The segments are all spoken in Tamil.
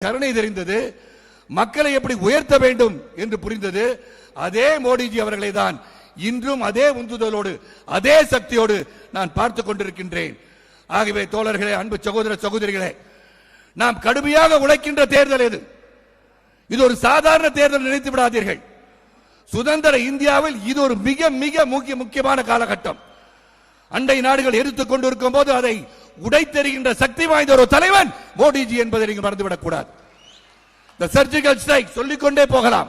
கருணை தெரிந்தது, மக்களை எப்படி உயர்த்த வேண்டும் என்று புரிந்தது. அதே மோடிஜி அவர்களை தான் இன்றும் அதே உந்துதலோடு அதே சக்தியோடு நான் பார்த்துக் கொண்டிருக்கின்றேன். ஆகவே தோழர்களே, அன்பு சகோதர சகோதரிகளே, நாம் கடுமையாக உழைக்கின்ற தேர்தல் இது. இது ஒரு சாதாரண தேர்தல் நினைத்து விடாதீர்கள். சுதந்திர இந்தியாவில் இது ஒரு மிக மிக முக்கியமான காலகட்டம். அண்டை நாடுகள் எதிர்த்துக் கொண்டிருக்கும் போது அதை உடைத்தெறிகின்ற சக்தி வாய்ந்த ஒரு தலைவன் மோடிஜி என்பதை நீங்கள் மறந்துவிடக் கூடாது. சர்ஜிக்கல் ஸ்ட்ரைக் சொல்லிக்கொண்டே போகலாம்.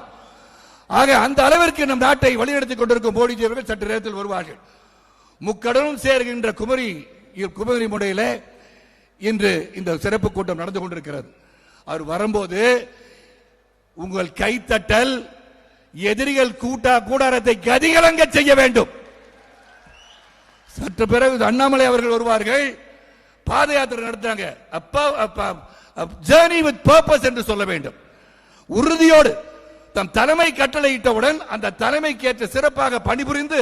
ஆக அந்த அளவிற்கு நம் நாட்டை வழிநடத்திக் கொண்டிருக்கும் மோடிஜி அவர்கள் சற்று நேரத்தில் வருவார்கள். முக்கடலும் சேர்கின்ற குமரி முனையில இன்று இந்த சிறப்பு கூட்டம் நடந்து கொண்டிருக்கிறது. அவர் வரும்போது உங்கள் கைத்தட்டல் எதிரிகள் கூடாரத்தை கதிகலங்க செய்ய வேண்டும். சற்று பிறகு அண்ணாமலை அவர்கள் வருவார்கள், பாத யாத்திரை நடத்தாங்க. ஜர்னி வித் பர்பஸ் என்று சொல்ல வேண்டும். உறுதியோடு தம் தலைமை கட்டளையிட்டவுடன் அந்த தலைமைக்கு ஏற்ற சிறப்பாக பணிபுரிந்து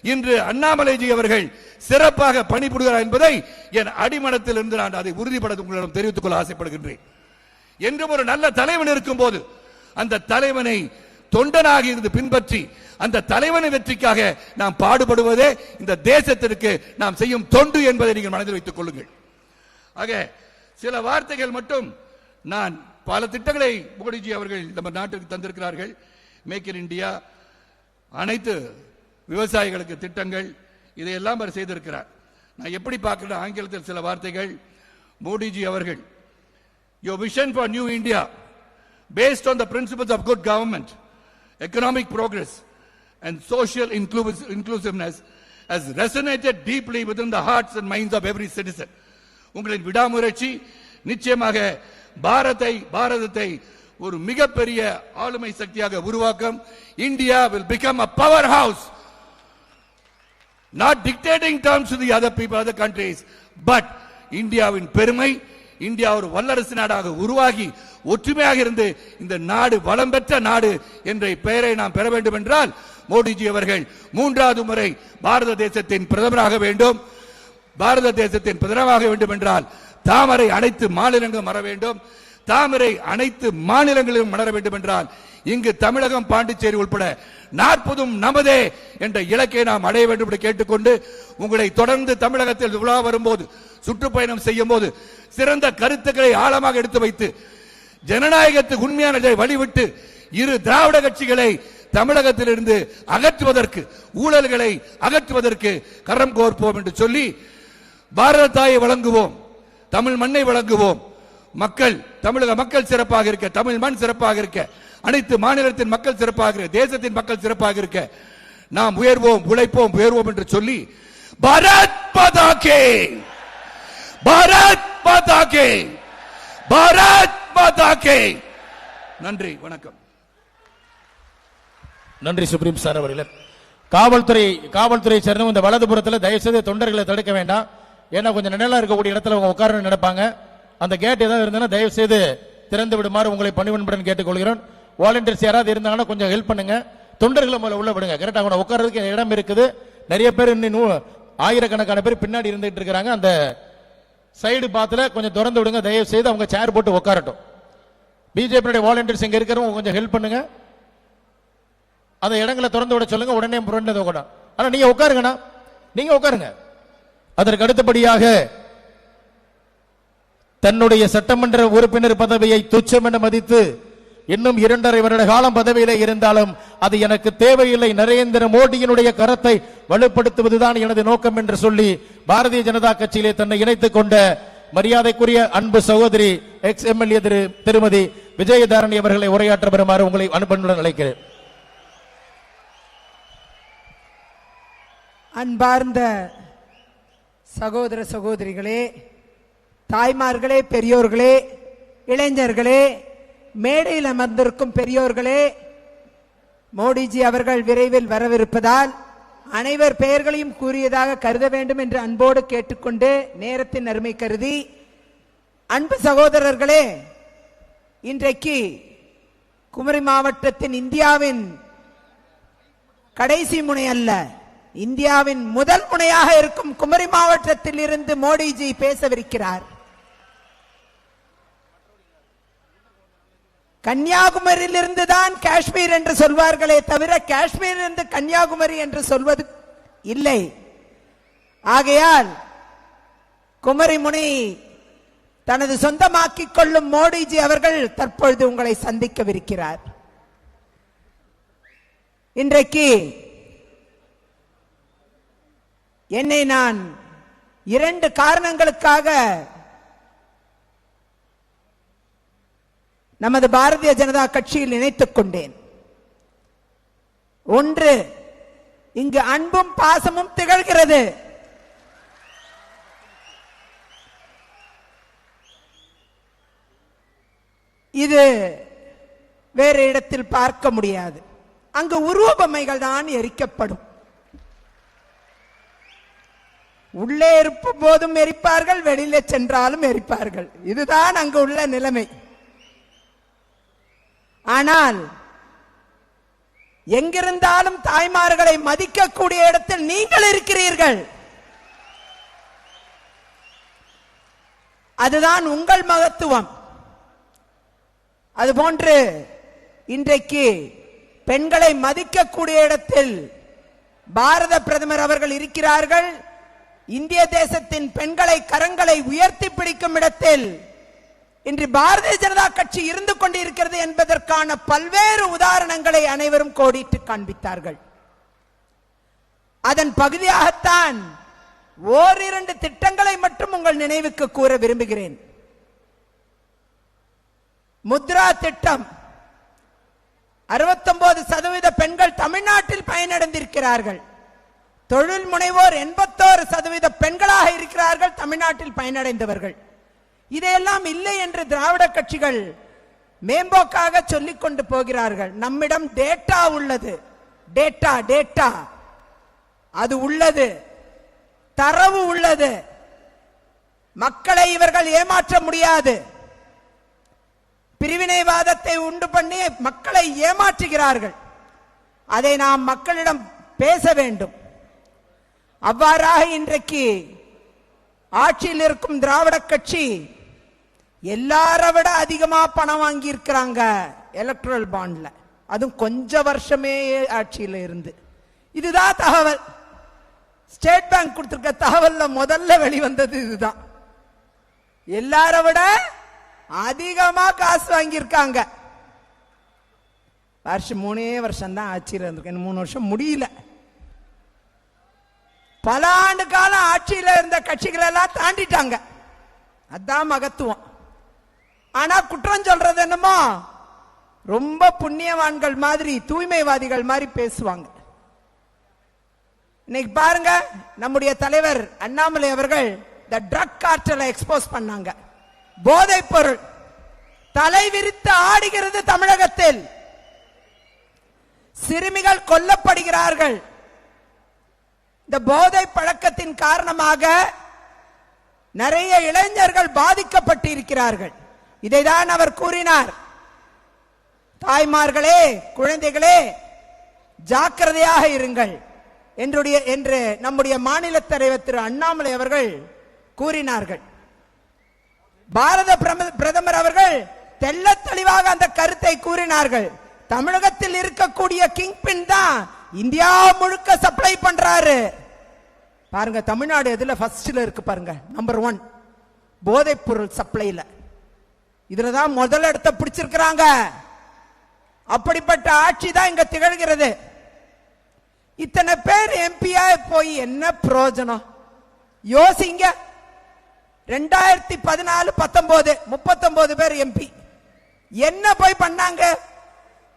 இன்று அண்ணாமலைஜி அவர்கள் சிறப்பாக பணிபுரிகிறார் என்பதை என் அடிமனத்தில் இருந்து நான் அதை உறுதிப்படுத்த உங்களிடம் தெரிவித்துக் கொள்ள ஆசைப்படுகின்றேன். என்றும் ஒரு நல்ல தலைவன் இருக்கும் போது அந்த தலைவனை தொண்டனாக இருந்து பின்பற்றி அந்த தலைவனை வெற்றிக்காக நாம் பாடுபடுவதே இந்த தேசத்திற்கு நாம் செய்யும் தொண்டு என்பதை நீங்கள் மனதில் வைத்துக் கொள்ளுங்கள். ஆக சில வார்த்தைகள் மட்டும். நான் பல திட்டங்களை மோடிஜி அவர்கள் நம்ம நாட்டுக்கு தந்திருக்கிறார்கள். மேக் இன் இந்தியா, அனைத்து விவசாயிகளுக்கு திட்டங்கள், இதையெல்லாம் அவர் செய்திருக்கிறார். நான் எப்படி பார்க்கிறேன், ஆங்கிலத்தில் சில வார்த்தைகள். மோடிஜி அவர்கள், your vision for new India based on the principles of good government, economic progress and social inclusiveness has resonated deeply within the hearts and minds of every citizen. உங்களின் விடாமுயற்சி நிச்சயமாக பாரதத்தை ஒரு மிகப்பெரிய ஆளுமை சக்தியாக உருவாக்கும். India will become a powerhouse, not dictating terms to the other people, other countries, but இந்தியாவின் பெருமை, இந்தியா ஒரு வல்லரசு நாடாக உருவாகி ஒற்றுமையாக இருந்து இந்த நாடு வளம் பெற்ற நாடு என்ற பெயரை நாம் பெற வேண்டும் என்றால் மோடிஜி அவர்கள் 3வது முறை பாரத தேசத்தின் பிரதமராக வேண்டும். பாரத தேசத்தின் பிரதமராக வேண்டும் என்றால் தாமரை அனைத்து மாநிலங்களும் மலர வேண்டும். தாமரை அனைத்து மாநிலங்களிலும் மலர வேண்டும் என்றால் இங்கு தமிழகம், பாண்டிச்சேரி உட்பட 40 நமதே என்ற இலக்கை நாம் அடைய வேண்டும் என்று கேட்டுக்கொண்டு, உங்களை தொடர்ந்து தமிழகத்தில் உலா வரும்போது, சுற்றுப்பயணம் செய்யும் போது சிறந்த கருத்துக்களை ஆழமாக எடுத்து வைத்து ஜனநாயகத்துக்கு உண்மையானதை வழிவிட்டு இரு திராவிட கட்சிகளை தமிழகத்திலிருந்து அகற்றுவதற்கு, ஊழல்களை அகற்றுவதற்கு கரம் கோர்ப்போம் என்று சொல்லி பாரத தாயை வழங்குவோம், தமிழ் மண்ணை வழங்குவோம். தமிழக மக்கள் சிறப்பாக இருக்க, தமிழ் மண் சிறப்பாக இருக்க, அனைத்து மாநிலத்தின் மக்கள் சிறப்பாக இருக்க, தேசத்தின் மக்கள் சிறப்பாக இருக்க நாம் உயர்வோம், உழைப்போம், உயர்வோம் என்று சொல்லி பாரத் மாதா கே, பாரத் மாதா கே, பாரத் மாதா கே. நன்றி, வணக்கம். நன்றி சுப்ரீம் சார் அவர்களே. காவல்துறை சேர்ந்த இந்த வலதுபுறத்தில் தயவுசெய்து தொண்டர்களை தடுக்க வேண்டாம். ஏன்னா கொஞ்சம் நிழலா இருக்கக்கூடிய இடத்துல அவங்க உட்கார நடப்பாங்க. அந்த கேட் ஏதாவது இருந்தாலும் தயவு செய்து திறந்து விடுமாறு உங்களை பணிவன்புடன் கேட்டுக்கொள்கிறோம். வாலண்டியர்ஸ் யாராவது இருந்தாங்கன்னா கொஞ்சம் ஹெல்ப் பண்ணுங்க. தொண்டர்களை முதல்ல உள்ள விடுங்க. கரெக்டா அவங்க உட்கார்றதுக்கு இடம் இருக்குது. நிறைய பேர் இன்னும் ஆயிரக்கணக்கான பேர் பின்னாடி இருந்துட்டு இருக்காங்க. அந்த சைடு பாத்துல கொஞ்சம் திறந்து விடுங்க. தயவு செய்து அவங்க சேர் போட்டு உட்காரட்டும். பிஜேபி வாலண்டியர்ஸ் இங்க இருக்கிறவங்க கொஞ்சம் ஹெல்ப் பண்ணுங்க. அந்த இடங்களை திறந்து விட சொல்லுங்க. உடனே கூட ஆனா நீங்க உட்காருங்கண்ணா, நீங்க உட்காருங்க. அதற்கு அடுத்தபடியாக தன்னுடைய சட்டமன்ற உறுப்பினர் பதவியை துச்சம் என மதித்து இன்னும் 2.5 வருட காலம் பதவியிலே இருந்தாலும் அது எனக்கு தேவையில்லை, நரேந்திர மோடியினுடைய கரத்தை வலுப்படுத்துவதுதான் எனது நோக்கம் என்று சொல்லி பாரதிய ஜனதா கட்சியிலே தன்னை இணைத்துக் கொண்ட மரியாதைக்குரிய அன்பு சகோதரி எக்ஸ்-எம்எல்ஏ திருமதி விஜயதாரணி அவர்களை உரையாற்ற பெறுமாறு உங்களை அன்புடன் அழைக்கிறேன். அன்பார்ந்த சகோதர சகோதரிகளே, தாய்மார்களே, பெரியோர்களே, இளைஞர்களே, மேடையில் அமர்ந்திருக்கும் பெரியோர்களே, மோடிஜி அவர்கள் விரைவில் வரவிருப்பதால் அனைவர் பெயர்களையும் கூறியதாக கருத வேண்டும் என்று அன்போடு கேட்டுக்கொண்டு நேரத்தின் அருமை கருதி, அன்பு சகோதரர்களே, இன்றைக்கு குமரி மாவட்டத்தின் இந்தியாவின் கடைசி முனை அல்ல, இந்தியாவின் முதல் முனையாக இருக்கும் குமரி மாவட்டத்தில் இருந்து மோடிஜி பேசவிருக்கிறார். கன்னியாகுமரியிலிருந்து தான் காஷ்மீர் என்று சொல்வார்களே தவிர காஷ்மீரிலிருந்து கன்னியாகுமரி என்று சொல்வது இல்லை. ஆகையால் குமரிமுனை தனது சொந்தமாக்கிக் கொள்ளும் மோடிஜி அவர்கள் தற்பொழுது உங்களை சந்திக்கவிருக்கிறார். இன்றைக்கு என்னை நான் 2 காரணங்களுக்காக நமது பாரதிய ஜனதா கட்சியில் இணைத்துக் கொண்டேன். ஒன்று, இங்கு அன்பும் பாசமும் திகழ்கிறது. இது வேறு இடத்தில் பார்க்க முடியாது. அங்கு உருவபொம்மைகள் தான் எரிக்கப்படும். உள்ளே இருக்கும் போதும் எரிப்பார்கள், வெளியிலே சென்றாலும் எரிப்பார்கள். இதுதான் அங்கு உள்ள நிலைமை. ஆனால் எங்கிருந்தாலும் தாய்மார்களை மதிக்கக்கூடிய இடத்தில் நீங்கள் இருக்கிறீர்கள். அதுதான் உங்கள் மகத்துவம். அதுபோன்று இன்றைக்கு பெண்களை மதிக்கக்கூடிய இடத்தில் பாரத பிரதமர் அவர்கள் இருக்கிறார்கள். இந்திய தேசத்தின் பெண்களை கரங்களை உயர்த்தி பிடிக்கும் இடத்தில் இன்று பாரதிய ஜனதா கட்சி இருந்து கொண்டிருக்கிறது என்பதற்கான பல்வேறு உதாரணங்களை அனைவரும் கோடிட்டு காண்பித்தார்கள். அதன் பகுதியாகத்தான் 1-2 திட்டங்களை மட்டும் உங்கள் நினைவுக்கு கூற விரும்புகிறேன். முத்ரா திட்டம் 69% பெண்கள் தமிழ்நாட்டில் பயனடைந்திருக்கிறார்கள். தொழில் முனைவோர் 81% பெண்களாக இருக்கிறார்கள் தமிழ்நாட்டில் பயனடைந்தவர்கள். இதையெல்லாம் இல்லை என்று திராவிட கட்சிகள் மேம்போக்காக சொல்லிக் கொண்டு போகிறார்கள். நம்மிடம் டேட்டா உள்ளது. டேட்டா அது உள்ளது, தரவு உள்ளது. மக்களை இவர்கள் ஏமாற்ற முடியாது. பிரிவினைவாதத்தை உண்டு பண்ணி மக்களை ஏமாற்றுகிறார்கள். அதை நாம் மக்களிடம் பேச வேண்டும். அவ்வாறாக இன்றைக்கு ஆட்சியில் இருக்கும் திராவிட கட்சி எல்லாரை விட அதிகமா பணம் வாங்கி இருக்கிறாங்க எலக்ட்ரல் பாண்ட்ல. அதுவும் கொஞ்ச வருஷமே ஆட்சியில் இருந்து. இதுதான் தகவல். ஸ்டேட் பேங்க் கொடுத்திருக்க தகவல்ல முதல்ல வெளிவந்தது இதுதான். எல்லாரை விட அதிகமா காசு வாங்கியிருக்காங்க. வருஷம் 3 வருஷம் தான் ஆட்சியில் இருந்திருக்கேன். 3 வருஷம் முடியல. பல ஆண்டு காலம் ஆட்சியில் இருந்த கட்சிகள் எல்லாம் தாண்டிட்டாங்க. அதான் மகத்துவம். ஆனா குற்றம் சொல்றது என்னமோ ரொம்ப புண்ணியவான்கள் மாதிரி, தூய்மைவாதிகள் மாதிரி பேசுவாங்க. இன்னைக்கு பாருங்க, நம்முடைய தலைவர் அண்ணாமலை அவர்கள் இந்த ட்ரக் கார்டலை எக்ஸ்போஸ் பண்ணாங்க. போதைப் பொருள் தலை விரித்து ஆடுகிறது தமிழகத்தில். சிறுமிகள் கொல்லப்படுகிறார்கள். இந்த போதை பழக்கத்தின் காரணமாக நிறைய இளைஞர்கள் பாதிக்கப்பட்டிருக்கிறார்கள். இதைதான் அவர் கூறினார். தாய்மார்களே, குழந்தைகளே, ஜாக்கிரதையாக இருங்கள் என்று நம்முடைய மாநில தலைவர் திரு அண்ணாமலை அவர்கள் கூறினார்கள். பாரத பிரதமர் அவர்கள் தெள்ளத் தெளிவாக அந்த கருத்தை கூறினார்கள். தமிழகத்தில் இருக்கக்கூடிய கிங்பின் தான் இந்தியா முழுக்க சப்ளை பண்றாரு. பாருங்க, தமிழ்நாடு எதுல ஃபர்ஸ்ட்ல இருக்கு பாருங்க. நம்பர் 1 போதைப் பொருள் சப்ளைல. இதுலதான் முதல் இடத்தை பிடிச்சிருக்கிறாங்க. அப்படிப்பட்ட ஆட்சி தான் இங்க திகழ்கிறது. இத்தனை பேர் எம்பியா போய் என்ன பிரயோஜனம்? யோசிங்க. 2014-19 39 பேர் எம்பி என்ன போய் பண்ணாங்க?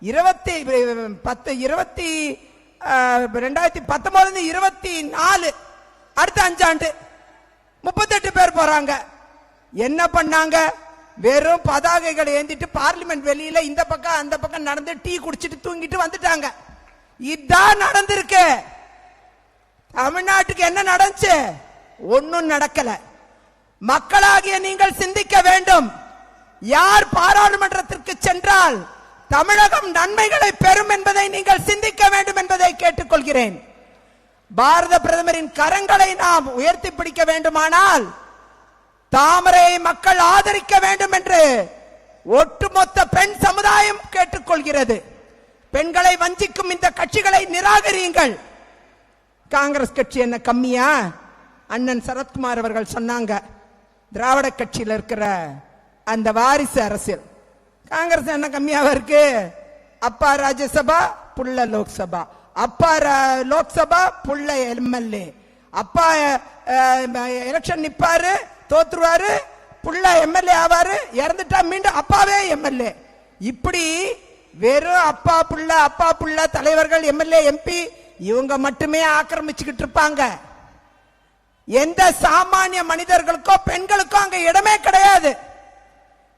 2019-24 அடுத்த 5 ஆண்டு 38 பேர் போறாங்க. என்ன பண்ணாங்க? வெறும் பதாகைகளை ஏந்திட்டு பார்லிமெண்ட் வெளியில இந்த பக்கம் அந்த பக்கம் நடந்து டீ குடிச்சிட்டு தூங்கிட்டு வந்துட்டாங்க. இதான் நடந்திருக்கு. தமிழ்நாட்டுக்கு என்ன நடந்துச்சு? ஒன்னும் நடக்கல. மக்களாகிய நீங்கள் சிந்திக்க வேண்டும். யார் பாராளுமன்றத்திற்கு சென்றால் தமிழகம் நன்மைகளை பெறும் என்பதை நீங்கள் சிந்திக்க வேண்டும் என்பதை கேட்டுக்கொள்கிறேன். பாரத பிரதமரின் கரங்களை நாம் உயர்த்தி பிடிக்க வேண்டுமானால் தாமரையை மக்கள் ஆதரிக்க வேண்டும் என்று ஒட்டுமொத்த பெண் சமுதாயம் கேட்டுக்கொள்கிறது. பெண்களை வஞ்சிக்கும் இந்த கட்சிகளை நிராகரியுங்கள். காங்கிரஸ் கட்சி என்ன கம்மியா? அண்ணன் சரத்குமார் அவர்கள் சொன்னாங்க, திராவிட கட்சியில் இருக்கிற அந்த வாரிசு அரசியல் காங்கிரஸ் என்ன கம்மியாவா இருக்கு? அப்பா ராஜ்யசபா, புள்ள லோக்சபா, அப்பா லோக்சபா, புள்ள எம்எல்ஏ, அப்பா எலெக்ஷன் நிப்பாரு, தோத்துருவாரு, புள்ள எம்எல்ஏ ஆவாரு, இறந்துட்டா மீண்டும் அப்பாவே எம்எல்ஏ. இப்படி வெறும் அப்பா புள்ள தலைவர்கள், எம்எல்ஏ, எம்பி இவங்க மட்டுமே ஆக்கிரமிச்சுக்கிட்டு இருப்பாங்க. எந்த சாமானிய மனிதர்களுக்கோ பெண்களுக்கோ அங்க இடமே கிடையாது.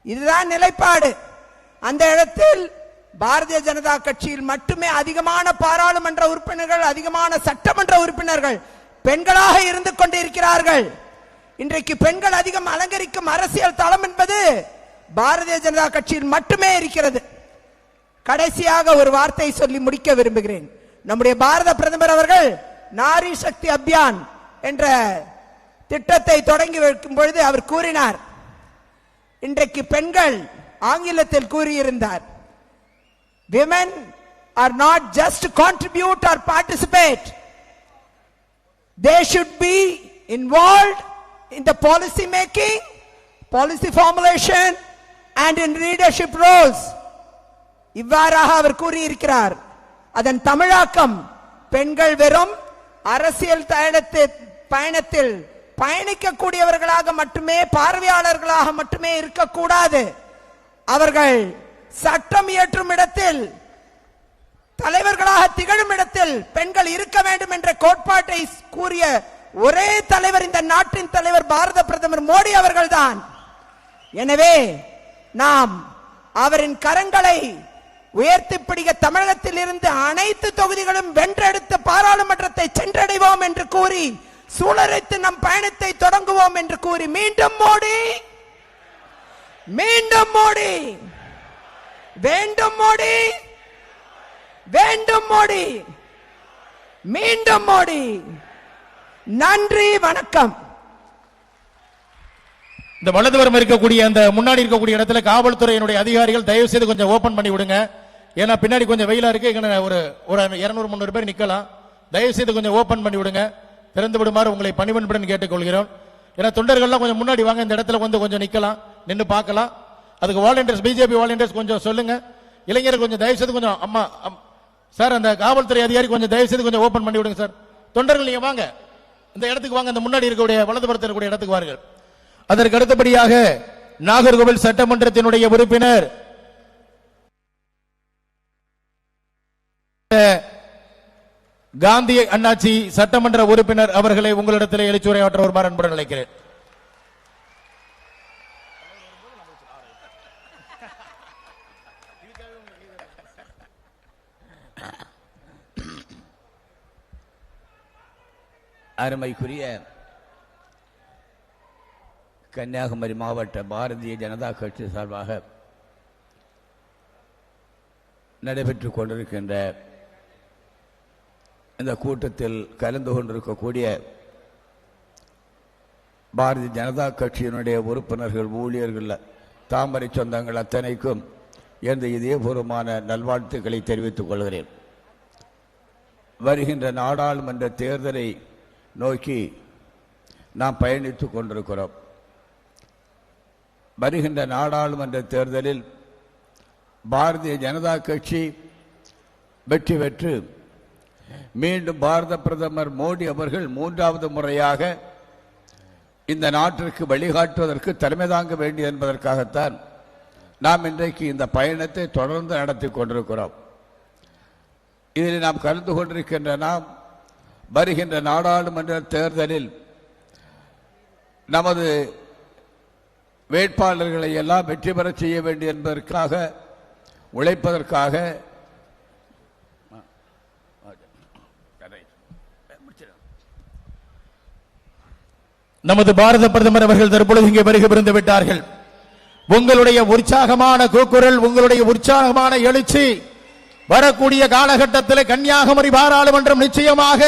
இதுதான் நிலைப்பாடு. அந்த இடத்தில் பாரதிய ஜனதா கட்சியில் மட்டுமே அதிகமான பாராளுமன்ற உறுப்பினர்கள், அதிகமான சட்டமன்ற உறுப்பினர்கள் பெண்களாக இருந்து கொண்டிருக்கிறார்கள். இன்றைக்கு பெண்கள் அதிகம் அலங்கரிக்கும் அரசியல் தளம் என்பது பாரதிய ஜனதா கட்சியில் மட்டுமே இருக்கிறது. கடைசியாக ஒரு வார்த்தை சொல்லி முடிக்க விரும்புகிறேன். நம்முடைய பாரத பிரதமர் அவர்கள் நாரி சக்தி அபியான் என்ற திட்டத்தை தொடங்கி வைக்கும் பொழுது அவர் கூறினார், இன்றைக்கு பெண்கள் ஆங்கிலத்தில் கூறியிருந்தார், women are not just to contribute or participate, they should be involved in the policy making, policy formulation and in leadership roles. இவ்வாறாக அவர் கூறியிருக்கிறார். அதன் தமிழாக்கம், பெண்கள் வெறும் அரசியல் பயணத்தில் பயணிக்கக்கூடியவர்களாக மட்டுமே, பார்வையாளர்களாக மட்டுமே இருக்கக்கூடாது. அவர்கள் சட்டம் இயற்றும் இடத்தில், தலைவர்களாக திகழும் இடத்தில் பெண்கள் இருக்க வேண்டும் என்ற கோட்பாட்டை கூறிய ஒரே தலைவர் இந்த நாட்டின் தலைவர் பாரத பிரதமர் மோடி அவர்கள்தான். எனவே நாம் அவரின் கரங்களை உயர்த்தி பிடிக்க தமிழகத்தில் இருந்து அனைத்து தொகுதிகளும் வென்றெடுத்து பாராளுமன்றத்தை சென்றடைவோம் என்று கூறி, சூழலைத்து நம் பயணத்தை தொடங்குவோம் என்று கூறி, மீண்டும் மோடி, மீண்டும் மோடி, வேண்டும் மோடி, வேண்டும் மோடி, மீண்டும் மோடி. நன்றி, வணக்கம். இந்த வலதுபுறம் இருக்கக்கூடிய அந்த முன்னாடி இருக்கக்கூடிய இடத்துல காவல்துறையினுடைய அதிகாரிகள் தயவு செய்து கொஞ்சம் ஓபன் பண்ணி விடுங்க. ஏன்னா பின்னாடி கொஞ்சம் வெயிலா இருக்கு. ஒரு 200-300 பேர் நிக்கலாம். தயவு செய்து கொஞ்சம் ஓபன் பண்ணி விடுங்க. திறந்து விடுமாறு உங்களை பணிவன்புடன் கேட்டுக்கொள்கிறோம். ஏன்னா தொண்டர்கள்லாம் கொஞ்சம் முன்னாடி வாங்க, இந்த இடத்துல கொஞ்சம் நிக்கலாம், நின்று பார்க்கலாம். அதுக்கு வாலண்டியர்ஸ், பிஜேபி வாலண்டியர்ஸ் கொஞ்சம் சொல்லுங்க. இளைஞர்கள் கொஞ்சம் தயவு செய்து கொஞ்சம், அம்மா சார், அந்த காவல்துறை அதிகாரி கொஞ்சம் தயவு செய்து கொஞ்சம் ஓபன் பண்ணி விடுங்க சார். தொண்டர்கள் நீங்க வாங்க, இந்த இடத்துக்கு வாங்க, இந்த முன்னாடி இருக்கக்கூடிய வலதுபுறத்தில் இருக்கக்கூடிய இடத்துக்கு வாருங்கள். அதற்கு அடுத்தபடியாக நாகர்கோவில் சட்டமன்றத்தினுடைய உறுப்பினர் காந்தி அண்ணாச்சி சட்டமன்ற உறுப்பினர் அவர்களை உங்களிடத்தில் எழுச்சுரையாற்ற வருமாறு அன்புடன் அழைக்கிறேன். அருமைக்குரிய கன்னியாகுமரி மாவட்ட பாரதிய ஜனதா கட்சி சார்பாக நடைபெற்றுக் கொண்டிருக்கின்ற இந்த கூட்டத்தில் கலந்து கொண்டிருக்கக்கூடிய பாரதிய ஜனதா கட்சியினுடைய உறுப்பினர்கள், ஊழியர்கள், தாமரை சொந்தங்கள் அத்தனைக்கும் எனது இதயபூர்வமான நல்வாழ்த்துக்களை தெரிவித்துக் கொள்கிறேன். வருகின்ற நாடாளுமன்ற தேர்தலை நோக்கி நாம் பயணித்துக் கொண்டிருக்கிறோம். வருகின்ற நாடாளுமன்ற தேர்தலில் பாரதிய ஜனதா கட்சி வெற்றி பெற்று மீண்டும் பாரத பிரதமர் மோடி அவர்கள் 3வது முறையாக இந்த நாட்டிற்கு வழிகாட்டுவதற்கு தலைமை தாங்க வேண்டும் என்பதற்காகத்தான் நாம் இன்றைக்கு இந்த பயணத்தை தொடர்ந்து நடத்தி கொண்டிருக்கிறோம். இதில் நாம் கலந்து கொண்டிருக்கின்ற நாம் வருகின்ற நாடாளுமன்ற தேர்தலில் நமது வேட்பாளர்களை எல்லாம் வெற்றி பெற செய்ய வேண்டும் என்பதற்காக உழைப்பதற்காக நமது பாரத பிரதமர் அவர்கள் தற்பொழுது இங்கே வருகை புரிந்து விட்டார்கள். உங்களுடைய உற்சாகமான கூக்குரல், உங்களுடைய உற்சாகமான எழுச்சி வரக்கூடிய காலகட்டத்தில் கன்னியாகுமரி பாராளுமன்றம் நிச்சயமாக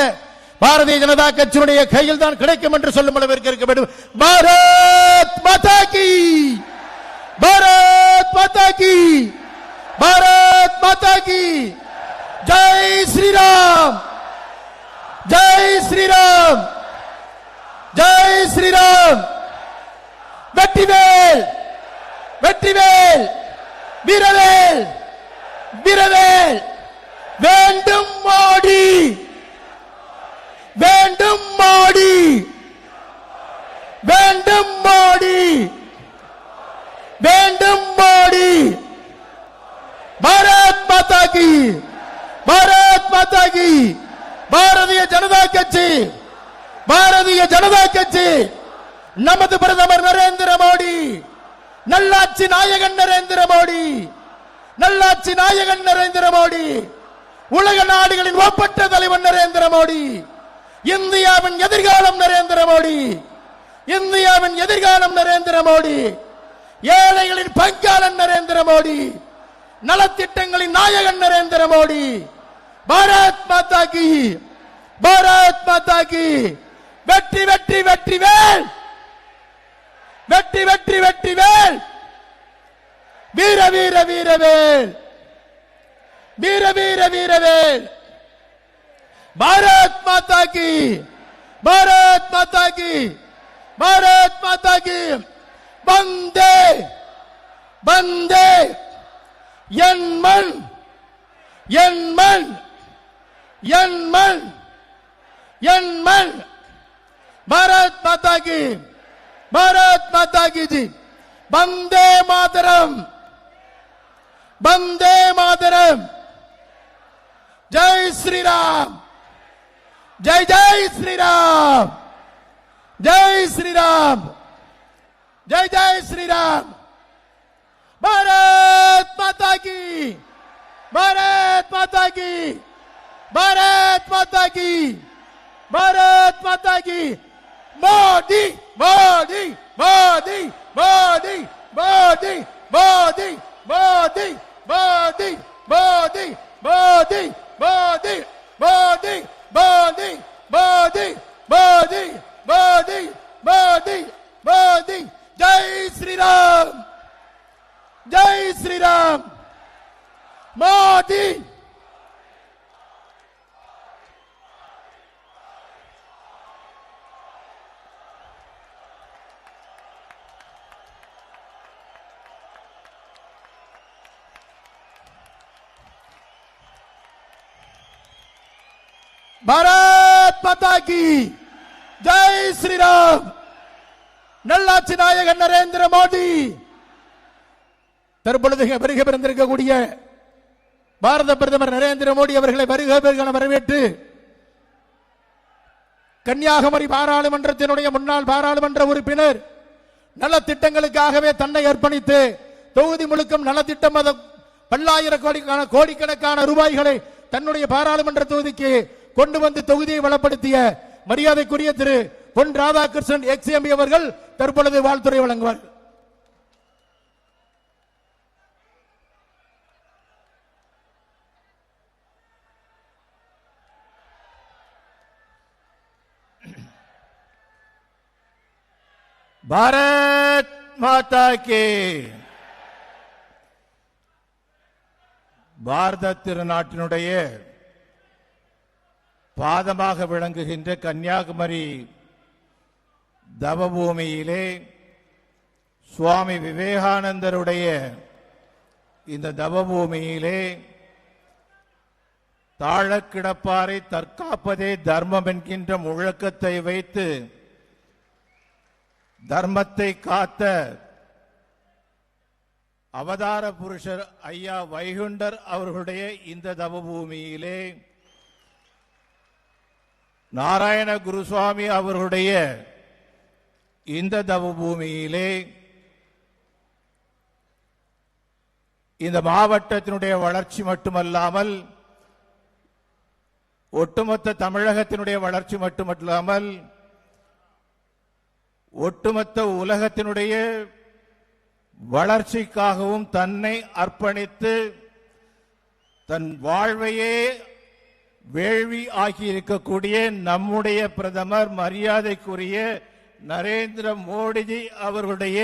பாரதிய ஜனதா கட்சியினுடைய கையில் தான் கிடைக்கும் என்று சொல்லும் அளவிற்கு இருக்க வேண்டும். பாரத் மாதா கி, பாரத் மாதா கி, பாரத் மாதா கி, ஜெய் ஸ்ரீராம், ஜெய் ஸ்ரீராம், ஜெய் ஸ்ரீராம். வெற்றிவேல், வெற்றிவேல், வீரவேல், வீரவேல். வேண்டும் மோடி, வேண்டும் மோடி, வேண்டும் மோடி, வேண்டும் மோடி. பாரத் மாதா கி, பாரத் மாதா கி. பாரதிய ஜனதா கட்சி, பாரதிய ஜனதா கட்சி, நமது பிரதமர் நரேந்திர மோடி, நல்லாட்சி நாயகன் நரேந்திர மோடி, நல்லாட்சி நாயகன் நரேந்திர மோடி, உலக நாடுகளின் ஒப்பற்ற தலைவர் நரேந்திர மோடி, இந்தியாவின் எதிர்காலம் நரேந்திர மோடி, இந்தியாவின் எதிர்காலம் நரேந்திர மோடி, ஏழைகளின் பங்காளன் நரேந்திர மோடி, நலத்திட்டங்களின் நாயகன் நரேந்திர மோடி. பாரத் மாதா கி, பாரத் மாதா கி. வெற்றி வெற்றி வெற்றி வேல், வெற்றி வெற்றி வெற்றி வேல். வீர வீர வீரவேல், வீர வீர வீரவேல். பாரத் மாதா கி, பாரத் மாதா கி, பாரத் மாதா கி. வந்தே வந்தே. என் மண், என் மண், என் மண், என் மண். பாரத் மாதா கி, பாரத் மாதா கி ஜி. வந்தே மாதரம், வந்தே மாதரம். ஜெய் ஸ்ரீராம், ஜெய் ஜெய் ஸ்ரீராம், ஜெய் ஸ்ரீராம், ஜெய் ஜெய் ஸ்ரீராம். பாரத் மாதா கி, பாரத் மாதா கி, பாரத் மாதா கி, பாரத் மாதா கி. மோடி மோடி மோடி மோடி மோடி மோடி மோடி மோடி மோடி மோடி மோடி மோடி மோடி மோடி மோடி மோடி மோடி மோடி. ஜெய் ஸ்ரீராம், ஜெய் ஸ்ரீராம். மோடி. பாரத் மாதா கி, ஜெய் ஸ்ரீராம். நல்லாட்சி நாயகன் நரேந்திர மோடி. தற்பொழுது வருகை பிறந்திருக்கக்கூடிய பாரத பிரதமர் நரேந்திர மோடி அவர்களை வருக வருக வரவேற்று கன்னியாகுமரி பாராளுமன்றத்தினுடைய முன்னாள் பாராளுமன்ற உறுப்பினர் நலத்திட்டங்களுக்காகவே தன்னை அர்ப்பணித்து தொகுதி முழுக்கும் நலத்திட்டம் பல்லாயிரம் கோடிக்கணக்கான ரூபாய்களை தன்னுடைய பாராளுமன்ற தொகுதிக்கு கொண்டு வந்து தொகுதியை வளப்படுத்திய மரியாதைக்குரிய திரு பொன் ராதாகிருஷ்ணன் எக்ஸ்எம்பி அவர்கள் தற்பொழுது வாழ்த்துரை வழங்குவார். பாரத் மாதா கி. பாரத திருநாட்டினுடைய பாதமாக விளங்குகின்ற கன்னியாகுமரி தவபூமியிலே சுவாமி விவேகானந்தருடைய இந்த தவபூமியிலே தாழ கிடப்பாரை தற்காப்பதே தர்மம் என்கின்ற முழக்கத்தை வைத்து தர்மத்தை காத்த அவதார புருஷர் ஐயா வைகுண்டர் அவர்களுடைய இந்த தவபூமியிலே நாராயண குருசுவாமி அவர்களுடைய இந்த தவபூமியிலே இந்த மாவட்டத்தினுடைய வளர்ச்சி மட்டுமல்லாமல் ஒட்டுமொத்த தமிழகத்தினுடைய வளர்ச்சி மட்டுமல்லாமல் ஒட்டுமொத்த உலகத்தினுடைய வளர்ச்சிக்காகவும் தன்னை அர்ப்பணித்து தன் வாழ்வையே வேள்வி ஆகியிருக்கக்கூடிய நம்முடைய பிரதமர் மரியாதைக்குரிய நரேந்திர மோடிஜி அவர்களுடைய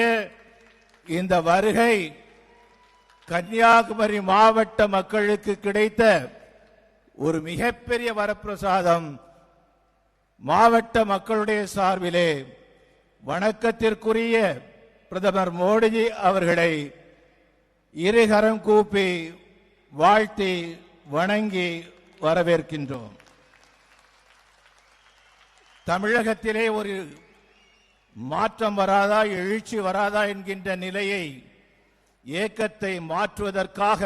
இந்த வருகை கன்னியாகுமரி மாவட்ட மக்களுக்கு கிடைத்த ஒரு மிகப்பெரிய வரப்பிரசாதம். மாவட்ட மக்களுடைய சார்பிலே வணக்கத்திற்குரிய பிரதமர் மோடிஜி அவர்களை இருகரம் கூப்பி வாழ்த்தி வணங்கி வரவேற்கின்றோம். தமிழகத்திலே ஒரு மாற்றம் வராதா, எழுச்சி வராதா என்கின்ற நிலையை, ஏக்கத்தை மாற்றுவதற்காக